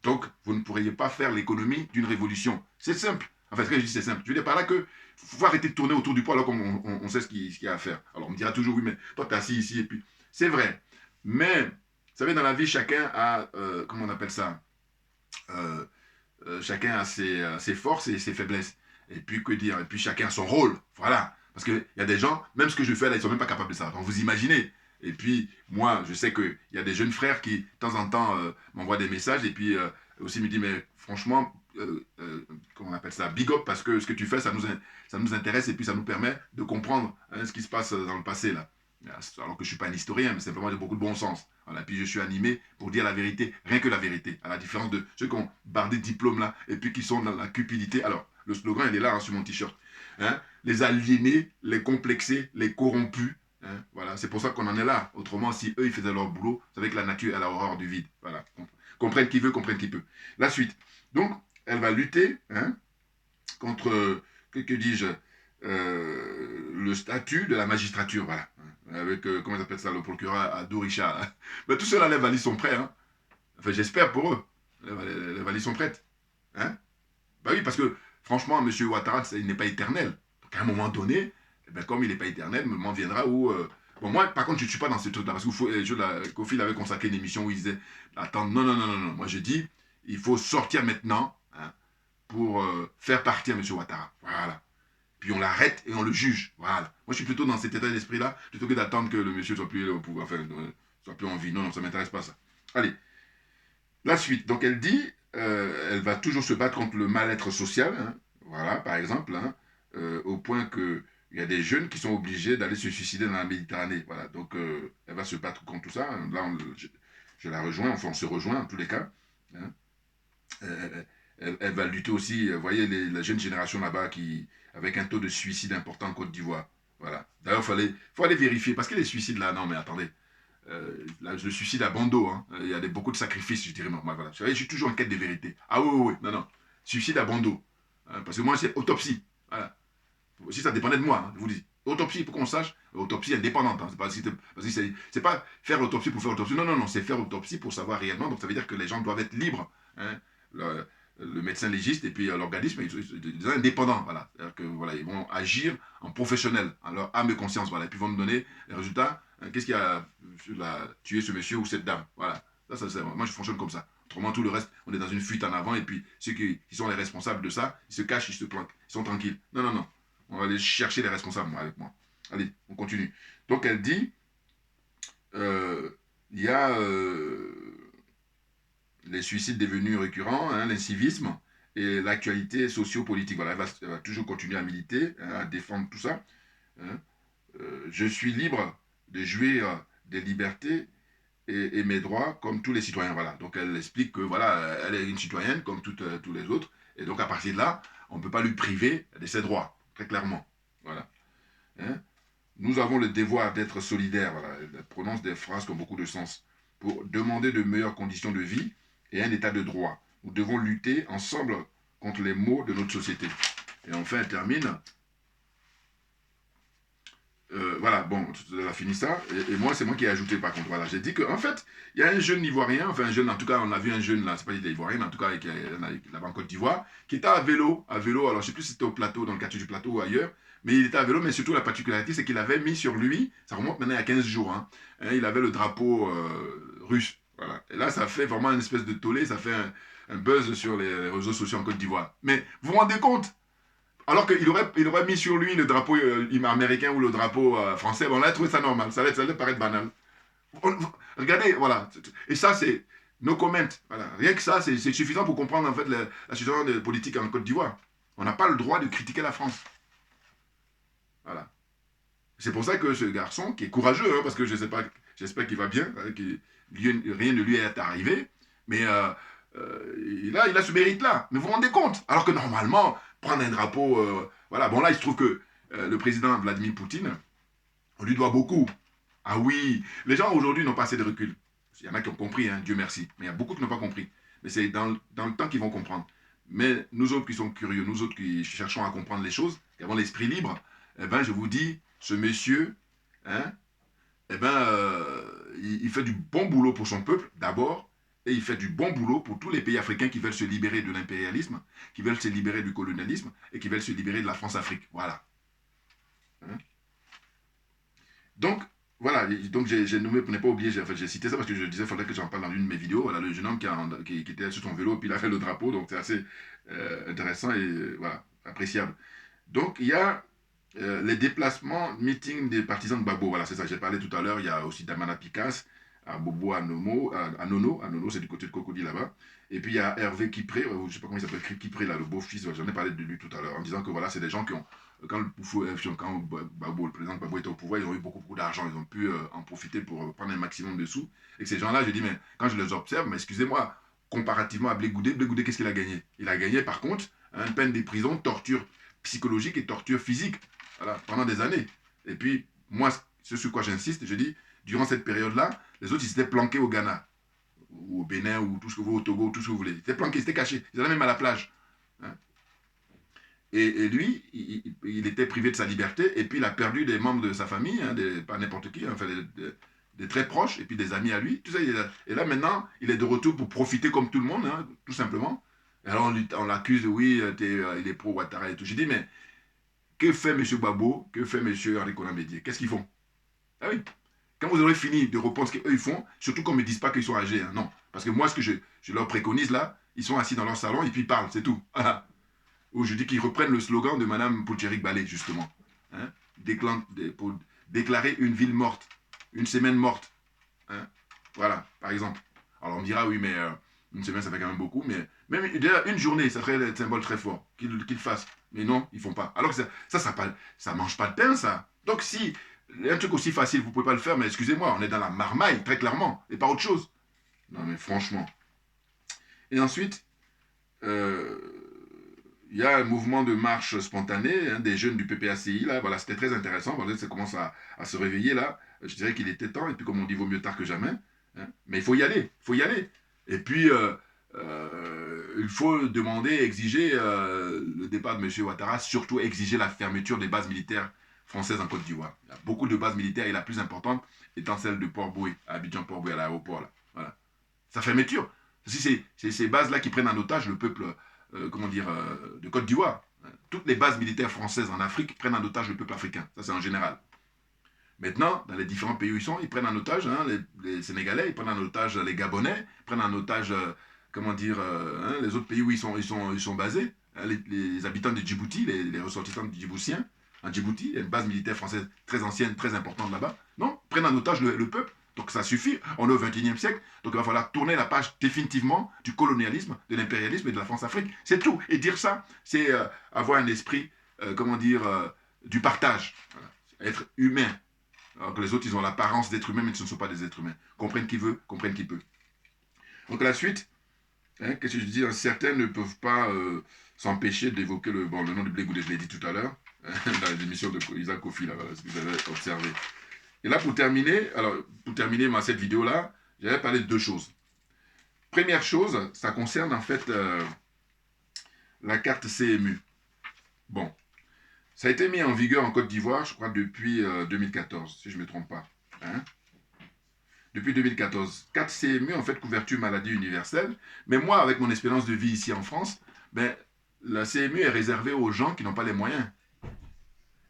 Donc, vous ne pourriez pas faire l'économie d'une révolution. C'est simple. Enfin, ce que je dis, c'est simple. Je veux dire par là que faut arrêter de tourner autour du pot alors qu'on sait ce qu'il y a à faire. Alors, on me dira toujours, oui, mais toi, tu es assis ici, et puis... C'est vrai. Mais, vous savez, dans la vie, chacun a, comment on appelle ça chacun a ses forces et ses faiblesses. Et puis, que dire? Et puis, chacun a son rôle. Voilà. Parce qu'il y a des gens, même ce que je fais là, ils ne sont même pas capables de ça. Donc, vous imaginez. Et puis, moi, je sais qu'il y a des jeunes frères qui, de temps en temps, m'envoient des messages et puis aussi me disent, mais franchement, comment on appelle ça, big up, parce que ce que tu fais, ça nous intéresse et puis ça nous permet de comprendre ce qui se passe dans le passé, là. Alors que je ne suis pas un historien, mais simplement de beaucoup de bon sens. Voilà. Puis je suis animé pour dire la vérité, rien que la vérité. À la différence de ceux qui ont bardé de diplômes, là, et puis qui sont dans la cupidité. Alors, le slogan, il est là, sur mon t-shirt. Les aliénés, les complexés, les corrompus. Voilà, c'est pour ça qu'on en est là. Autrement, si eux, ils faisaient leur boulot, vous savez que la nature, elle a horreur du vide. Voilà. Comprenne qui veut, comprenne qui peut. La suite. Donc, elle va lutter contre, que dis-je, le statut de la magistrature, voilà. Avec, comment ils appellent ça, le procureur Adou-Richard. Mais tous ceux-là, les valises sont prêts. Enfin, j'espère pour eux. Les valises sont prêtes. Bah oui, parce que, franchement, M. Ouattara, il n'est pas éternel. Donc, à un moment donné, ben, comme il n'est pas éternel, le moment viendra où... Bon, moi, par contre, je ne suis pas dans ce truc-là, parce que Kofi avait consacré une émission où il disait, attends, non, moi je dis, il faut sortir maintenant pour faire partir M. Ouattara. Voilà. Puis on l'arrête et on le juge. Voilà. Moi, je suis plutôt dans cet état d'esprit-là, plutôt que d'attendre que le monsieur soit plus au pouvoir, enfin, soit plus en vie. Non, non, ça ne m'intéresse pas, ça. Allez. La suite. Donc, elle dit, elle va toujours se battre contre le mal-être social. Hein. Voilà, par exemple, hein, au point que il y a des jeunes qui sont obligés d'aller se suicider dans la Méditerranée. Voilà, donc elle va se battre contre tout ça. Là, je la rejoins, enfin on se rejoint en tous les cas. Hein. Elle va lutter aussi, vous voyez, la jeune génération là-bas avec un taux de suicide important en Côte d'Ivoire. Voilà. D'ailleurs, faut aller vérifier, parce que les suicides là, non mais attendez, là, le suicide à bandeau, hein. Il y a beaucoup de sacrifices, je dirais. Moi, voilà. Je suis toujours en quête de vérité. Ah oui, oui, oui, non, non. Suicide à bandeau. Hein, parce que moi, c'est autopsie. Voilà. Si ça dépendait de moi, hein, je vous dis. Autopsie, pour qu'on sache, autopsie indépendante. Hein, c'est pas faire autopsie pour faire autopsie. Non, non, non, c'est faire autopsie pour savoir réellement. Donc ça veut dire que les gens doivent être libres. Hein, le médecin légiste et puis l'organisme, ils sont indépendants. Voilà. C'est-à-dire que voilà, ils vont agir en professionnel, en leur âme et conscience. Voilà. Et puis ils vont nous donner les résultats. Hein, qu'est-ce qui a tué ce monsieur ou cette dame? Voilà. Moi, je fonctionne comme ça. Autrement, tout le reste, on est dans une fuite en avant et puis ceux qui sont les responsables de ça, ils se cachent, ils se planquent. Ils sont tranquilles. Non, non, non. On va aller chercher les responsables, moi, avec moi. Allez, on continue. Donc, elle dit, il y a les suicides devenus récurrents, hein, l'incivisme et l'actualité socio-politique. Voilà, elle va toujours continuer à militer, hein, à défendre tout ça. Hein. Je suis libre de jouir des libertés et mes droits comme tous les citoyens. Voilà. Donc, elle explique que, voilà, elle est une citoyenne comme tous les autres. Et donc, à partir de là, on ne peut pas lui priver de ses droits. Très clairement. Voilà. Hein? Nous avons le devoir d'être solidaires. Voilà. Elle prononce des phrases qui ont beaucoup de sens. Pour demander de meilleures conditions de vie et un état de droit. Nous devons lutter ensemble contre les maux de notre société. Et enfin, elle termine. Voilà, bon, elle a fini ça. Et moi, c'est moi qui ai ajouté par contre. Voilà, j'ai dit qu'en fait, il y a un jeune Ivoirien, enfin un jeune, en tout cas, on a vu un jeune là, c'est pas il est Ivoirien, mais en tout cas, là-bas en Côte d'Ivoire, qui était à vélo, alors je sais plus si c'était au plateau, dans le quartier du plateau ou ailleurs, mais il était à vélo, mais surtout la particularité, c'est qu'il avait mis sur lui, ça remonte maintenant à 15 jours, hein, il avait le drapeau russe. Voilà. Et là, ça fait vraiment une espèce de tollé, ça fait un buzz sur les réseaux sociaux en Côte d'Ivoire. Mais vous vous rendez compte? Alors qu'il aurait mis sur lui le drapeau américain ou le drapeau français, on a trouvé ça normal, ça allait paraître banal. Regardez, voilà. Et ça, c'est no comment. Voilà. Rien que ça, c'est suffisant pour comprendre en fait la situation de politique en Côte d'Ivoire. On n'a pas le droit de critiquer la France. Voilà. C'est pour ça que ce garçon, qui est courageux, hein, parce que je sais pas, j'espère qu'il va bien, hein, rien ne lui est arrivé, mais il a ce mérite-là. Mais vous vous rendez compte? Alors que normalement, prendre un drapeau, voilà, bon là, il se trouve que le président Vladimir Poutine, on lui doit beaucoup. Ah oui, les gens aujourd'hui n'ont pas assez de recul. Il y en a qui ont compris, hein, Dieu merci, mais il y a beaucoup qui n'ont pas compris. Mais c'est dans le temps qu'ils vont comprendre. Mais nous autres qui sommes curieux, nous autres qui cherchons à comprendre les choses, qui avons l'esprit libre, eh ben, je vous dis, ce monsieur, hein, eh ben, il fait du bon boulot pour son peuple, d'abord, et il fait du bon boulot pour tous les pays africains qui veulent se libérer de l'impérialisme, qui veulent se libérer du colonialisme, et qui veulent se libérer de la France-Afrique. Voilà. Hein? Donc, voilà, donc j'ai nommé, pour ne pas oublier, j'ai cité ça parce que je disais qu'il faudrait que j'en parle dans une de mes vidéos. Voilà, le jeune homme qui était sur son vélo, puis il a fait le drapeau, donc c'est assez intéressant et voilà, appréciable. Donc, il y a les déplacements, meetings des partisans de Gbagbo. Voilà, c'est ça, j'ai parlé tout à l'heure. Il y a aussi Damana Picasse, à Bobo, à Nono, c'est du côté de Cocody là-bas. Et puis il y a Hervé Kipré, je ne sais pas comment il s'appelle, Kipré, là, le beau-fils, j'en ai parlé de lui tout à l'heure, en disant que voilà, c'est des gens qui ont, quand Gbagbo, le président Gbagbo était au pouvoir, ils ont eu beaucoup d'argent, ils ont pu en profiter pour prendre un maximum de sous. Et que ces gens-là, je dis, mais quand je les observe, mais excusez-moi, comparativement à Blé Goudé, qu'est-ce qu'il a gagné? Il a gagné par contre une peine de prison, torture psychologique et torture physique, voilà, pendant des années. Et puis, moi, ce sur quoi j'insiste, je dis, durant cette période-là, les autres, ils s'étaient planqués au Ghana, ou au Bénin, ou tout ce que vous, au Togo, tout ce que vous voulez. Ils étaient planqués, ils étaient cachés. Ils allaient même à la plage. Hein. Et lui, il était privé de sa liberté, et puis il a perdu des membres de sa famille, hein, pas n'importe qui, enfin, des très proches, et puis des amis à lui. Tout ça, et là, maintenant, il est de retour pour profiter comme tout le monde, hein, tout simplement. Et alors, on l'accuse, oui, il est pro-Ouattara et tout. J'ai dit, mais que fait M. Gbagbo, que fait M. Henri Konan Bédié? Qu'est-ce qu'ils font? Ah oui. Quand vous aurez fini de répondre ce qu'eux ils font, surtout qu'on ne me dise pas qu'ils sont âgés. Hein, non. Parce que moi, ce que je leur préconise là, ils sont assis dans leur salon et puis ils parlent, c'est tout. où je dis qu'ils reprennent le slogan de Mme Poutcherik Balé, justement. Hein, pour déclarer une ville morte, une semaine morte. Hein, voilà, par exemple. Alors on me dira, oui, mais une semaine, ça fait quand même beaucoup, mais même déjà une journée, ça ferait un symbole très fort qu'ils fassent. Mais non, ils font pas. Alors que ça mange pas de pain, ça. Donc si un truc aussi facile, vous pouvez pas le faire, mais excusez-moi, on est dans la marmaille, très clairement, et pas autre chose. Non, mais franchement. Et ensuite, il y a un mouvement de marche spontanée hein, des jeunes du PPACI, là, voilà, c'était très intéressant, voilà, ça commence à se réveiller, là, je dirais qu'il était temps, et puis comme on dit, vaut mieux tard que jamais, hein, mais il faut y aller, il faut y aller. Et puis, il faut demander, exiger le départ de M. Ouattara, surtout exiger la fermeture des bases militaires françaises en Côte d'Ivoire. Il y a beaucoup de bases militaires, et la plus importante étant celle de Port-Boué, à Abidjan-Port-Boué, à l'aéroport, là, voilà. Sa fermeture. C'est ces bases-là qui prennent en otage le peuple, de Côte d'Ivoire. Toutes les bases militaires françaises en Afrique prennent en otage le peuple africain. Ça, c'est en général. Maintenant, dans les différents pays où ils sont, ils prennent en otage hein, les Sénégalais, ils prennent en otage les Gabonais, ils prennent en otage, les autres pays où ils sont basés, hein, les habitants de Djibouti, les ressortissants djiboutiens. En Djibouti, il y a une base militaire française très ancienne, très importante là-bas. Non, ils prennent en otage le peuple. Donc ça suffit, on est au XXIe siècle, donc il va falloir tourner la page définitivement du colonialisme, de l'impérialisme et de la France-Afrique. C'est tout. Et dire ça, c'est avoir un esprit, du partage. Voilà. Être humain. Alors que les autres, ils ont l'apparence d'être humains, mais ce ne sont pas des êtres humains. Comprennent qui veut, comprennent qui peut. Donc la suite, hein, qu'est-ce que je dis? Certains ne peuvent pas s'empêcher d'évoquer le nom de Blé Goudé, je l'ai dit tout à l'heure, dans les émissions de Isaac Kofi, là, voilà, ce que vous avez observé. Et là, pour terminer cette vidéo-là, j'avais parlé de deux choses. Première chose, ça concerne en fait la carte CMU. Bon, ça a été mis en vigueur en Côte d'Ivoire, je crois, depuis 2014, si je ne me trompe pas. Hein? Depuis 2014. Carte CMU, en fait, couverture maladie universelle. Mais moi, avec mon expérience de vie ici en France, ben, la CMU est réservée aux gens qui n'ont pas les moyens.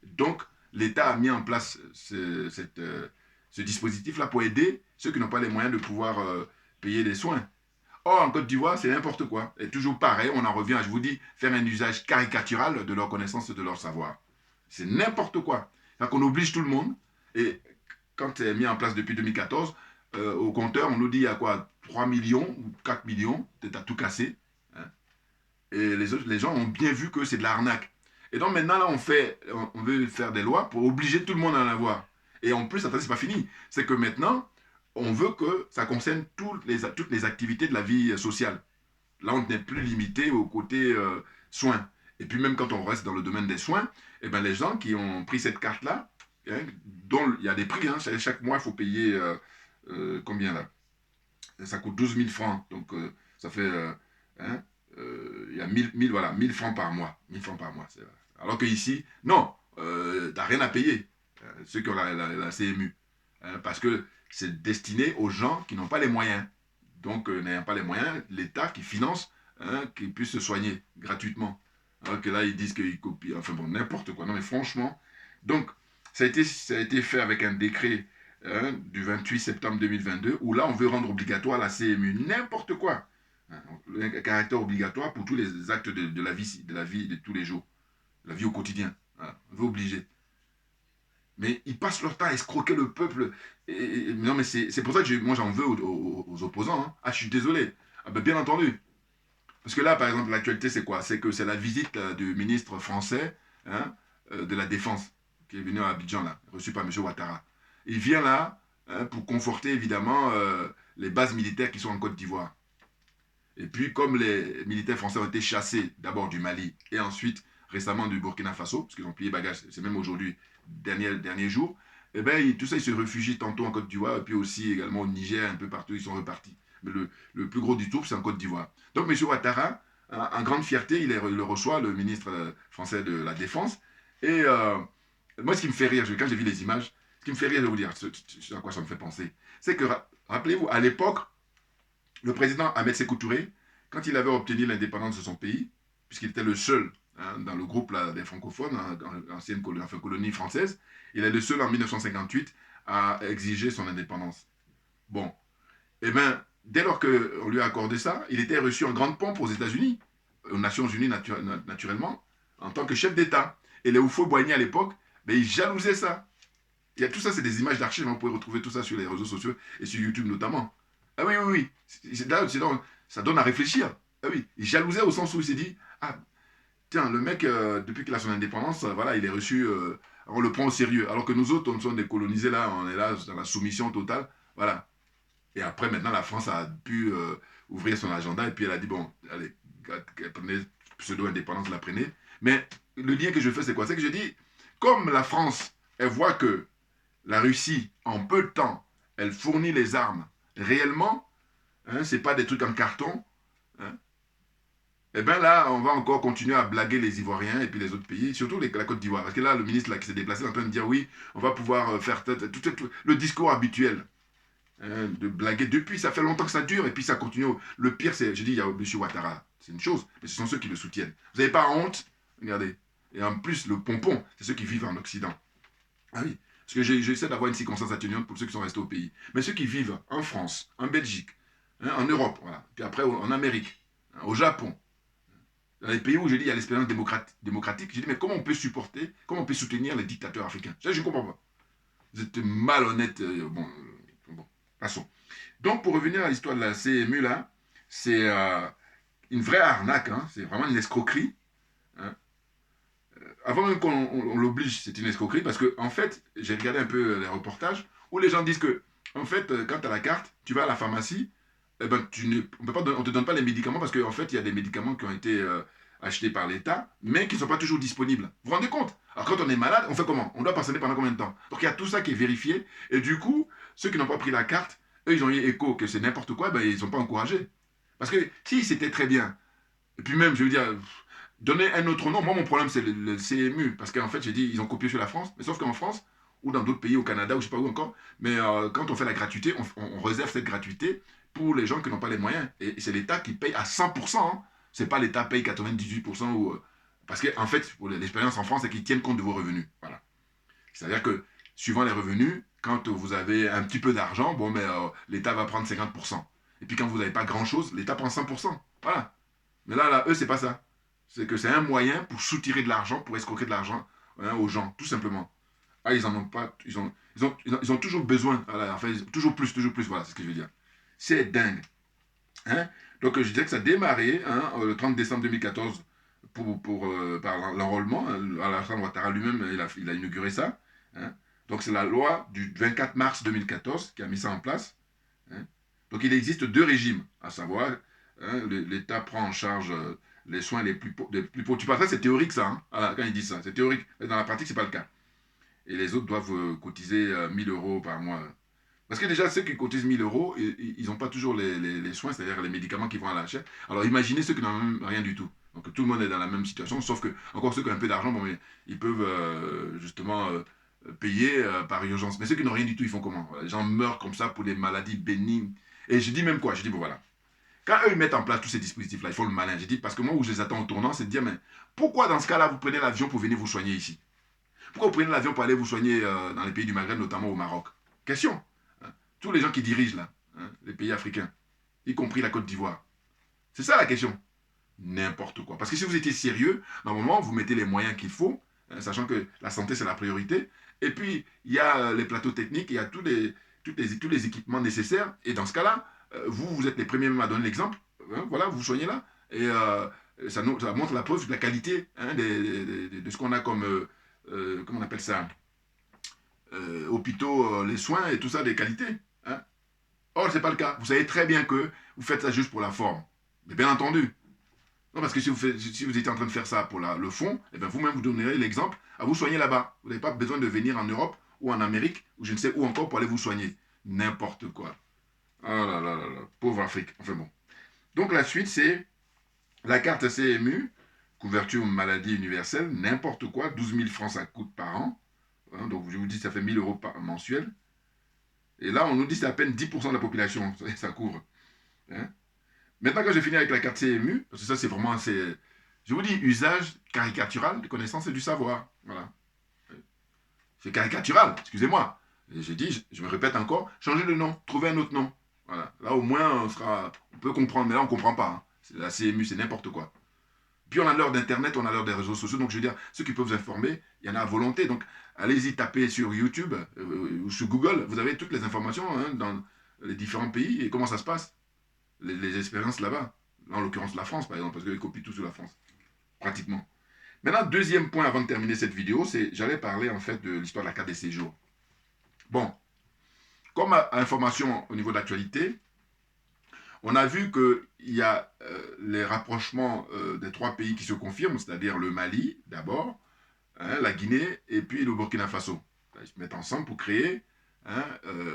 Donc, l'État a mis en place ce dispositif-là pour aider ceux qui n'ont pas les moyens de pouvoir payer des soins. Or, en Côte d'Ivoire, c'est n'importe quoi. Et toujours pareil, on en revient, je vous dis, faire un usage caricatural de leur connaissance et de leur savoir. C'est n'importe quoi. C'est-à-dire qu'on oblige tout le monde, et quand c'est mis en place depuis 2014, au compteur, on nous dit il y a quoi 3 millions ou 4 millions, peut-être à tout casser. Hein. Et les gens ont bien vu que c'est de l'arnaque. Et donc maintenant, là, on veut faire des lois pour obliger tout le monde à en avoir. Et en plus, attendez, c'est pas fini. C'est que maintenant, on veut que ça concerne toutes les activités de la vie sociale. Là, on n'est plus limité au côté soins. Et puis même quand on reste dans le domaine des soins, eh ben, les gens qui ont pris cette carte-là, hein, dont il y a des prix, hein, chaque mois, il faut payer combien là? Ça coûte 12 000 francs. Donc ça fait... hein, il y a 1000 francs par mois. 1000 francs par mois. Alors qu'ici, non, tu n'as rien à payer, ceux qui ont la CMU. Parce que c'est destiné aux gens qui n'ont pas les moyens. Donc, n'ayant pas les moyens, l'État qui finance, hein, qu'ils puissent se soigner gratuitement. Alors que là, ils disent qu'ils copient, enfin bon, n'importe quoi. Non, mais franchement, donc, ça a été fait avec un décret hein, du 28 septembre 2022, où là, on veut rendre obligatoire la CMU. N'importe quoi. Un caractère obligatoire pour tous les actes de la vie de tous les jours, la vie au quotidien. Voilà. On veut obliger. Mais ils passent leur temps à escroquer le peuple. Non, mais c'est pour ça que moi j'en veux aux opposants. Hein. Ah, je suis désolé. Ah, ben, bien entendu. Parce que là, par exemple, l'actualité, c'est quoi? C'est que c'est la visite du ministre français hein, de la Défense, qui est venu à Abidjan, là, reçu par M. Ouattara. Il vient là hein, pour conforter, évidemment, les bases militaires qui sont en Côte d'Ivoire. Et puis, comme les militaires français ont été chassés d'abord du Mali et ensuite récemment du Burkina Faso, parce qu'ils ont plié bagages, c'est même aujourd'hui, dernier jour, eh ben, tout ça, ils se réfugient tantôt en Côte d'Ivoire et puis aussi également au Niger, un peu partout, ils sont repartis. Mais le plus gros du tour, c'est en Côte d'Ivoire. Donc, M. Ouattara, en grande fierté, il le reçoit, le ministre français de la Défense. Et moi, ce qui me fait rire, quand j'ai vu les images, ce qui me fait rire, je vais vous dire, à quoi ça me fait penser, c'est que, rappelez-vous, à l'époque, le président Ahmed Sékou Touré, quand il avait obtenu l'indépendance de son pays, puisqu'il était le seul hein, dans le groupe là, des francophones, hein, dans l'ancienne colonie française, il est le seul en 1958 à exiger son indépendance. Bon, eh bien, dès lors qu'on lui a accordé ça, il était reçu en grande pompe aux États-Unis. aux Nations Unies naturellement, en tant que chef d'État. Et les Houphouët-Boigny à l'époque, ben, ils jalousaient ça. Il y a tout ça, c'est des images d'archives, hein, vous pouvez retrouver tout ça sur les réseaux sociaux et sur YouTube notamment. Ah oui, oui, oui. Là, ça donne à réfléchir. Ah oui, il jalousait au sens où il s'est dit, ah, tiens, le mec, depuis qu'il a son indépendance, voilà, il est reçu, on le prend au sérieux. Alors que nous autres, on sommes décolonisés là, on est là dans la soumission totale. Voilà. Et après, maintenant, la France a pu ouvrir son agenda et puis elle a dit, bon, allez, prenez pseudo-indépendance, la prenez. Mais le lien que je fais, c'est quoi? C'est que je dis, comme la France, elle voit que la Russie, en peu de temps, elle fournit les armes réellement, hein, c'est pas des trucs en carton, hein, et bien là, on va encore continuer à blaguer les Ivoiriens et puis les autres pays, surtout la Côte d'Ivoire. Parce que là, le ministre là, qui s'est déplacé est en train de dire oui, on va pouvoir faire tout le discours habituel, hein, de blaguer. Depuis, ça fait longtemps que ça dure et puis ça continue. Le pire, c'est, je dis, il y a M. Ouattara, c'est une chose, mais ce sont ceux qui le soutiennent. Vous n'avez pas honte? Regardez. Et en plus, le pompon, c'est ceux qui vivent en Occident. Ah oui. Parce que j'essaie d'avoir une circonstance atténuante pour ceux qui sont restés au pays. Mais ceux qui vivent en France, en Belgique, hein, en Europe, voilà, puis après en Amérique, hein, au Japon, dans les pays où je dis il y a l'expérience démocratique, je dis mais comment on peut supporter, comment on peut soutenir les dictateurs africains? Ça, je ne comprends pas. Vous êtes malhonnête. Bon, passons. Donc, pour revenir à l'histoire de la CMU, là, c'est une vraie arnaque, hein, c'est vraiment une escroquerie. Hein. Avant même qu'on l'oblige, c'est une escroquerie, parce que, en fait, j'ai regardé un peu les reportages où les gens disent que, en fait, quand tu as la carte, tu vas à la pharmacie, eh ben, on ne te donne pas les médicaments parce qu'en fait, il y a des médicaments qui ont été achetés par l'État, mais qui ne sont pas toujours disponibles. Vous vous rendez compte? Alors, quand on est malade, on fait comment? On doit patienter pendant combien de temps? Donc, il y a tout ça qui est vérifié, et du coup, ceux qui n'ont pas pris la carte, eux, ils ont eu écho que c'est n'importe quoi, ben, ils ne sont pas encouragés. Parce que si c'était très bien, et puis même, je veux dire, donner un autre nom, moi, mon problème, c'est le CMU, parce qu'en fait, j'ai dit, ils ont copié sur la France, mais sauf qu'en France, ou dans d'autres pays, au Canada, ou je ne sais pas où encore, mais quand on fait la gratuité, on réserve cette gratuité pour les gens qui n'ont pas les moyens. Et c'est l'État qui paye à 100%. Hein. Ce n'est pas l'État paye 98%. Parce qu'en fait, pour l'expérience en France, c'est qu'ils tiennent compte de vos revenus. Voilà. C'est-à-dire que, suivant les revenus, quand vous avez un petit peu d'argent, bon, mais l'État va prendre 50%. Et puis quand vous n'avez pas grand-chose, l'État prend 100%. Voilà. Mais là, eux, c'est pas ça. C'est que c'est un moyen pour soutirer de l'argent, pour escroquer de l'argent, hein, aux gens, tout simplement. Ah, ils en ont pas. Ils ont toujours besoin. Voilà, enfin, toujours plus, voilà, c'est ce que je veux dire. C'est dingue. Hein? Donc, je disais que ça a démarré hein, le 30 décembre 2014 par l'enrôlement. Alassane Ouattara lui-même, il a inauguré ça. Hein? Donc, c'est la loi du 24 mars 2014 qui a mis ça en place. Hein? Donc, il existe deux régimes, à savoir, hein, l'État prend en charge les soins les plus pauvres. Tu parles ça, c'est théorique, ça. Hein? Voilà, quand ils disent ça, c'est théorique. Mais dans la pratique, ce n'est pas le cas. Et les autres doivent cotiser 1000 euros par mois. Parce que déjà, ceux qui cotisent 1000 euros, ils n'ont pas toujours les soins, c'est-à-dire les médicaments qui vont à l'achat. Alors imaginez ceux qui n'ont même rien du tout. Donc tout le monde est dans la même situation, sauf que, encore ceux qui ont un peu d'argent, bon, mais ils peuvent justement payer par urgence. Mais ceux qui n'ont rien du tout, ils font comment? Voilà, les gens meurent comme ça pour des maladies bénignes. Et je dis même quoi? Je dis, bon voilà. Quand eux, ils mettent en place tous ces dispositifs-là, ils font le malin. Je dis, parce que moi, où je les attends au tournant, c'est de dire, mais pourquoi dans ce cas-là, vous prenez l'avion pour venir vous soigner ici? Pourquoi vous prenez l'avion pour aller vous soigner dans les pays du Maghreb, notamment au Maroc? Question. Hein. Tous les gens qui dirigent là, hein, les pays africains, y compris la Côte d'Ivoire. C'est ça la question. N'importe quoi. Parce que si vous étiez sérieux, normalement, vous mettez les moyens qu'il faut, hein, sachant que la santé, c'est la priorité. Et puis, il y a les plateaux techniques, il y a tous les équipements nécessaires. Et dans ce cas-là, vous êtes les premiers même à donner l'exemple. Hein, voilà, vous soignez là. Et ça montre la preuve de la qualité hein, de ce qu'on a comme... comment on appelle ça, hôpitaux, les soins et tout ça, des qualités. Hein. Or, ce n'est pas le cas. Vous savez très bien que vous faites ça juste pour la forme. Mais bien entendu. Non, parce que si vous étiez en train de faire ça pour le fond, eh bien vous-même vous donnerez l'exemple à vous soigner là-bas. Vous n'avez pas besoin de venir en Europe ou en Amérique ou je ne sais où encore pour aller vous soigner. N'importe quoi. Oh là là là là. Pauvre Afrique. Enfin bon. Donc la suite, c'est la carte CMU. Couverture maladie universelle, n'importe quoi, 12 000 francs ça coûte par an. Hein, donc je vous dis, ça fait 1000 euros par mensuel. Et là, on nous dit que c'est à peine 10% de la population, ça couvre. Hein. Maintenant, quand j'ai fini avec la carte CMU, parce que ça, c'est vraiment, je vous dis, usage caricatural des connaissances et du savoir. Voilà. C'est caricatural, excusez-moi. J'ai dit, je me répète encore, changez de nom, trouvez un autre nom. Voilà. Là, au moins, on peut comprendre, mais là, on ne comprend pas. Hein. La CMU, c'est n'importe quoi. Puis on a l'heure d'Internet, on a l'heure des réseaux sociaux. Donc je veux dire, ceux qui peuvent vous informer, il y en a à volonté. Donc allez-y, tapez sur YouTube ou sur Google. Vous avez toutes les informations hein, dans les différents pays et comment ça se passe. Les expériences là-bas. En l'occurrence la France, par exemple, parce qu'ils copient tout sur la France. Pratiquement. Maintenant, deuxième point avant de terminer cette vidéo, c'est j'allais parler en fait de l'histoire de la carte des séjours. Bon, comme information au niveau de l'actualité, on a vu qu'il y a les rapprochements des trois pays qui se confirment, c'est-à-dire le Mali d'abord, hein, la Guinée et puis le Burkina Faso. Ils se mettent ensemble pour créer, hein,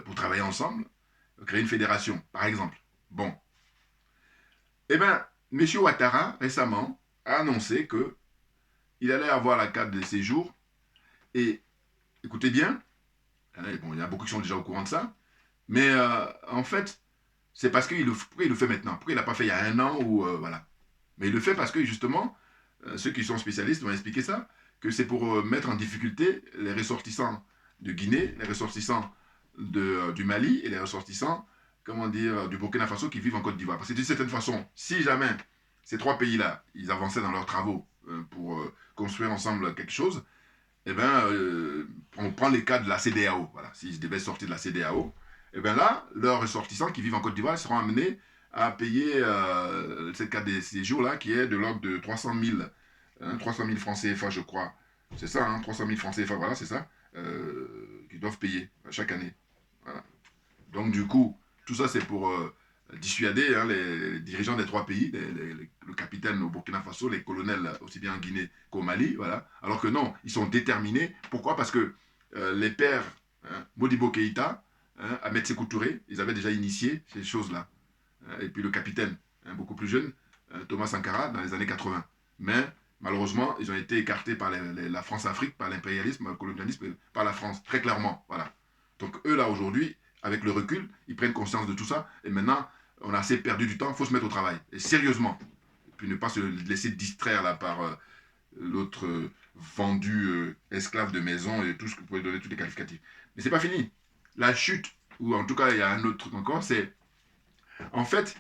pour travailler ensemble, créer une fédération, par exemple. Bon. Eh bien, M. Ouattara, récemment, a annoncé qu'il allait avoir la carte de séjour et, écoutez bien, hein, bon, il y a beaucoup qui sont déjà au courant de ça, mais en fait, c'est parce qu'il le fait maintenant. Pourquoi il ne l'a pas fait il y a un an ou voilà. Mais il le fait parce que justement, ceux qui sont spécialistes vont expliquer ça, que c'est pour mettre en difficulté les ressortissants de Guinée, les ressortissants du Mali et les ressortissants, comment dire, du Burkina Faso qui vivent en Côte d'Ivoire. Parce que d'une certaine façon, si jamais ces trois pays-là, ils avançaient dans leurs travaux pour construire ensemble quelque chose, eh bien, on prend les cas de la CEDEAO. Voilà, s'ils devaient sortir de la CEDEAO, et bien là, leurs ressortissants qui vivent en Côte d'Ivoire seront amenés à payer cette carte de séjour-là qui est de l'ordre de 300 000, hein, 300 000 francs CFA, je crois. C'est ça, hein, 300 000 francs CFA, voilà, c'est ça, qu'ils doivent payer chaque année. Voilà. Donc du coup, tout ça c'est pour dissuader hein, les dirigeants des trois pays, le capitaine au Burkina Faso, les colonels aussi bien en Guinée qu'au Mali, voilà. Alors que non, ils sont déterminés. Pourquoi? Parce que les pères, hein, Modibo Keïta, hein, Ahmed Sékou Touré, ils avaient déjà initié ces choses-là. Et puis le capitaine, hein, beaucoup plus jeune, Thomas Sankara, dans les années 80. Mais malheureusement, ils ont été écartés par la France-Afrique, par l'impérialisme, le colonialisme, par la France, très clairement. Voilà. Donc eux, là, aujourd'hui, avec le recul, ils prennent conscience de tout ça. Et maintenant, on a assez perdu du temps, il faut se mettre au travail. Et sérieusement. Et puis ne pas se laisser distraire là par l'autre vendu esclave de maison et tout ce que vous pouvez donner, tous les qualificatifs. Mais c'est pas fini. La chute, ou en tout cas, il y a un autre truc encore, c'est en fait,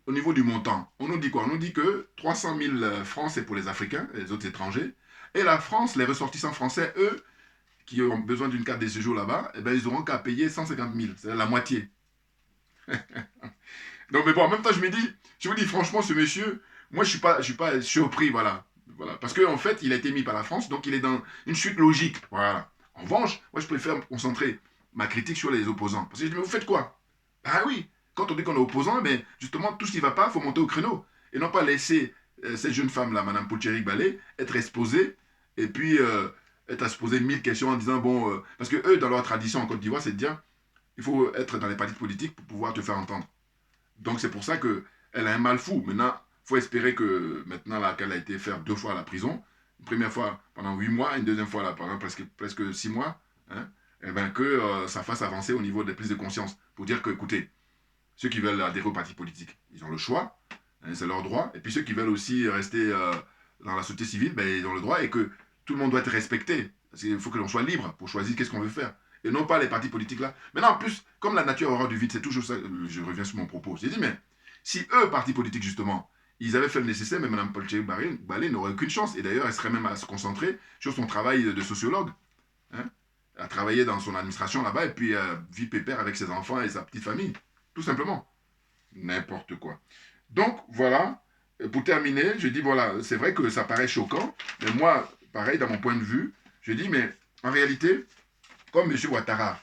au niveau du montant, on nous dit quoi? On nous dit que 300 000 francs, c'est pour les Africains et les autres étrangers. Et la France, les ressortissants français, eux, qui ont besoin d'une carte de séjour là-bas, eh ben, ils n'auront qu'à payer 150 000, c'est la moitié. Donc, mais bon, en même temps, je vous dis franchement, ce monsieur, moi, je suis pas surpris, voilà. Voilà. Parce qu'en fait, il a été mis par la France, donc il est dans une suite logique. Voilà. En revanche, moi, je préfère me concentrer ma critique sur les opposants. Parce que je dis, mais vous faites quoi? Ah oui, quand on dit qu'on est opposant, mais justement, tout ce qui ne va pas, il faut monter au créneau. Et non pas laisser cette jeune femme-là, Mme Poutcherik Balé, être exposée, et puis être à se poser 1000 questions en disant, bon, parce que eux, dans leur tradition en Côte d'Ivoire, c'est de dire, il faut être dans les partis politiques pour pouvoir te faire entendre. Donc c'est pour ça qu'elle a un mal fou. Maintenant, il faut espérer que maintenant là, qu'elle a été faire 2 fois à la prison, une première fois pendant 8 mois, une deuxième fois là, pendant presque 6 mois, hein, et ben que ça fasse avancer au niveau des prises de conscience. Pour dire que, écoutez, ceux qui veulent adhérer au parti politique, ils ont le choix, hein, c'est leur droit. Et puis ceux qui veulent aussi rester dans la société civile, ben, ils ont le droit et que tout le monde doit être respecté. Parce qu'il faut que l'on soit libre pour choisir qu'est-ce qu'on veut faire. Et non pas les partis politiques là. Maintenant, en plus, comme la nature horreur du vide, c'est toujours ça, je reviens sur mon propos. J'ai dit, mais si eux, partis politiques justement, ils avaient fait le nécessaire, mais Mme Poutcherik Balé n'aurait aucune chance. Et d'ailleurs, elle serait même à se concentrer sur son travail de sociologue. Hein, à travailler dans son administration là-bas et puis vie pépère avec ses enfants et sa petite famille. Tout simplement. N'importe quoi. Donc, voilà. Pour terminer, je dis, voilà, c'est vrai que ça paraît choquant, mais moi, pareil, dans mon point de vue, je dis, mais en réalité, comme M. Ouattara,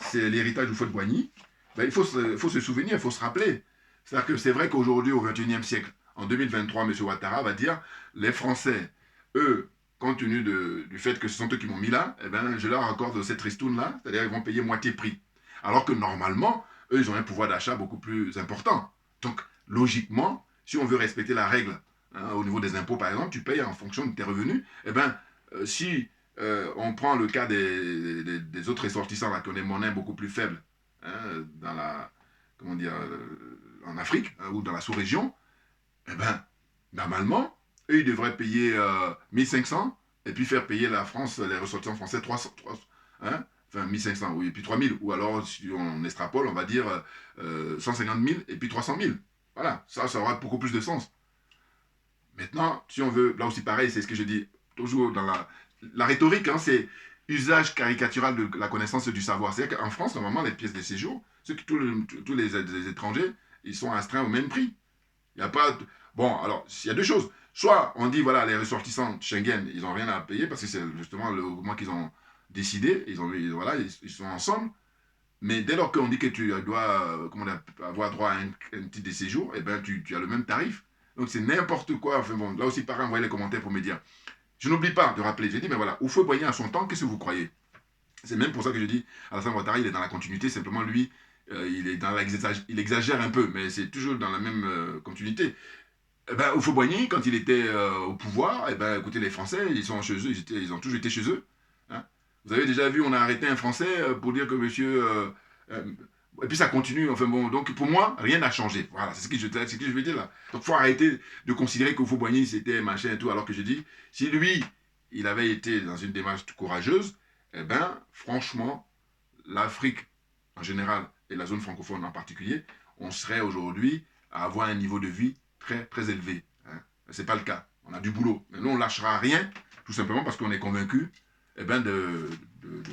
c'est l'héritage du Houphouët-Boigny, ben, il faut se souvenir, il faut se rappeler. C'est-à-dire que c'est vrai qu'aujourd'hui, au XXIe siècle, en 2023, M. Ouattara va dire, les Français, eux, compte tenu du fait que ce sont eux qui m'ont mis là, eh ben, je leur accorde cette ristourne-là, c'est-à-dire qu'ils vont payer moitié prix. Alors que normalement, eux, ils ont un pouvoir d'achat beaucoup plus important. Donc, logiquement, si on veut respecter la règle, hein, au niveau des impôts, par exemple, tu payes en fonction de tes revenus. Eh bien, si on prend le cas des autres ressortissants, là, qui ont des monnaies beaucoup plus faibles, hein, dans la, comment dire, en Afrique, hein, ou dans la sous-région, eh bien, normalement, eux, ils devraient payer 1500, et puis faire payer la France, les ressortissants français, 300, hein, enfin 1500, oui, et puis 3000, ou alors, si on extrapole, on va dire 150 000, et puis 300 000. Voilà, ça aura beaucoup plus de sens. Maintenant, si on veut, là aussi pareil, c'est ce que je dis toujours dans la rhétorique, hein, c'est usage caricatural de la connaissance et du savoir. C'est-à-dire qu'en France, normalement, les pièces de séjour, tous les étrangers, ils sont astreints au même prix. Il n'y a pas... Bon, alors, il y a deux choses. Soit on dit, voilà, les ressortissants de Schengen, ils n'ont rien à payer parce que c'est justement le mouvement qu'ils ont décidé, voilà, ils sont ensemble. Mais dès lors qu'on dit que tu dois avoir droit à un titre de séjour, eh ben, tu as le même tarif. Donc c'est n'importe quoi. Enfin bon, là aussi, pareil, envoyez les commentaires pour me dire. Je n'oublie pas de rappeler, j'ai dit, mais voilà, Houphouët-Boigny à son temps, qu'est-ce que vous croyez? C'est même pour ça que je dis, Alassane Ouattara, il est dans la continuité, simplement lui, il exagère un peu, mais c'est toujours dans la même continuité. Eh ben, Houphouët-Boigny, quand il était au pouvoir, eh ben, écoutez, les Français, ils sont chez eux, ils ont toujours été chez eux. Hein. Vous avez déjà vu, on a arrêté un Français pour dire que monsieur... et puis ça continue, enfin bon, donc pour moi, rien n'a changé. Voilà, c'est ce que je veux dire là. Donc il faut arrêter de considérer que Houphouët-Boigny, c'était machin et tout, alors que je dis, si lui, il avait été dans une démarche courageuse, eh ben, franchement, l'Afrique en général, et la zone francophone en particulier, on serait aujourd'hui à avoir un niveau de vie très, très élevé. Hein. Ce n'est pas le cas. On a du boulot. Mais nous, on ne lâchera rien, tout simplement parce qu'on est convaincu eh ben de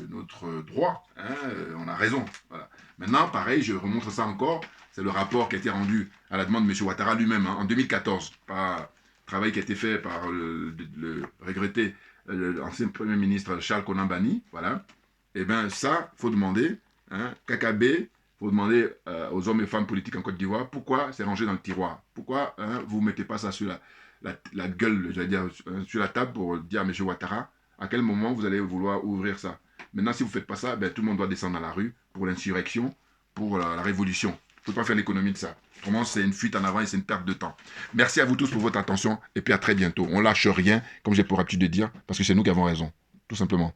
notre droit. Hein. On a raison. Voilà. Maintenant, pareil, je remontre ça encore. C'est le rapport qui a été rendu à la demande de M. Ouattara lui-même hein, en 2014. Pas un travail qui a été fait par le regretté l'ancien Premier ministre Charles Konan Banny. Voilà. Eh bien, ça, il faut demander. Hein, KKB, il faut demander aux hommes et femmes politiques en Côte d'Ivoire pourquoi c'est rangé dans le tiroir. Pourquoi hein, vous ne mettez pas ça sur la gueule, j'allais dire, sur la table pour dire à M. Ouattara à quel moment vous allez vouloir ouvrir ça. Maintenant, si vous ne faites pas ça, ben, tout le monde doit descendre dans la rue pour l'insurrection, pour la révolution. Il ne faut pas faire l'économie de ça. Autrement, c'est une fuite en avant et c'est une perte de temps. Merci à vous tous pour votre attention et puis à très bientôt. On ne lâche rien, comme j'ai pour habitude de dire, parce que c'est nous qui avons raison. Tout simplement.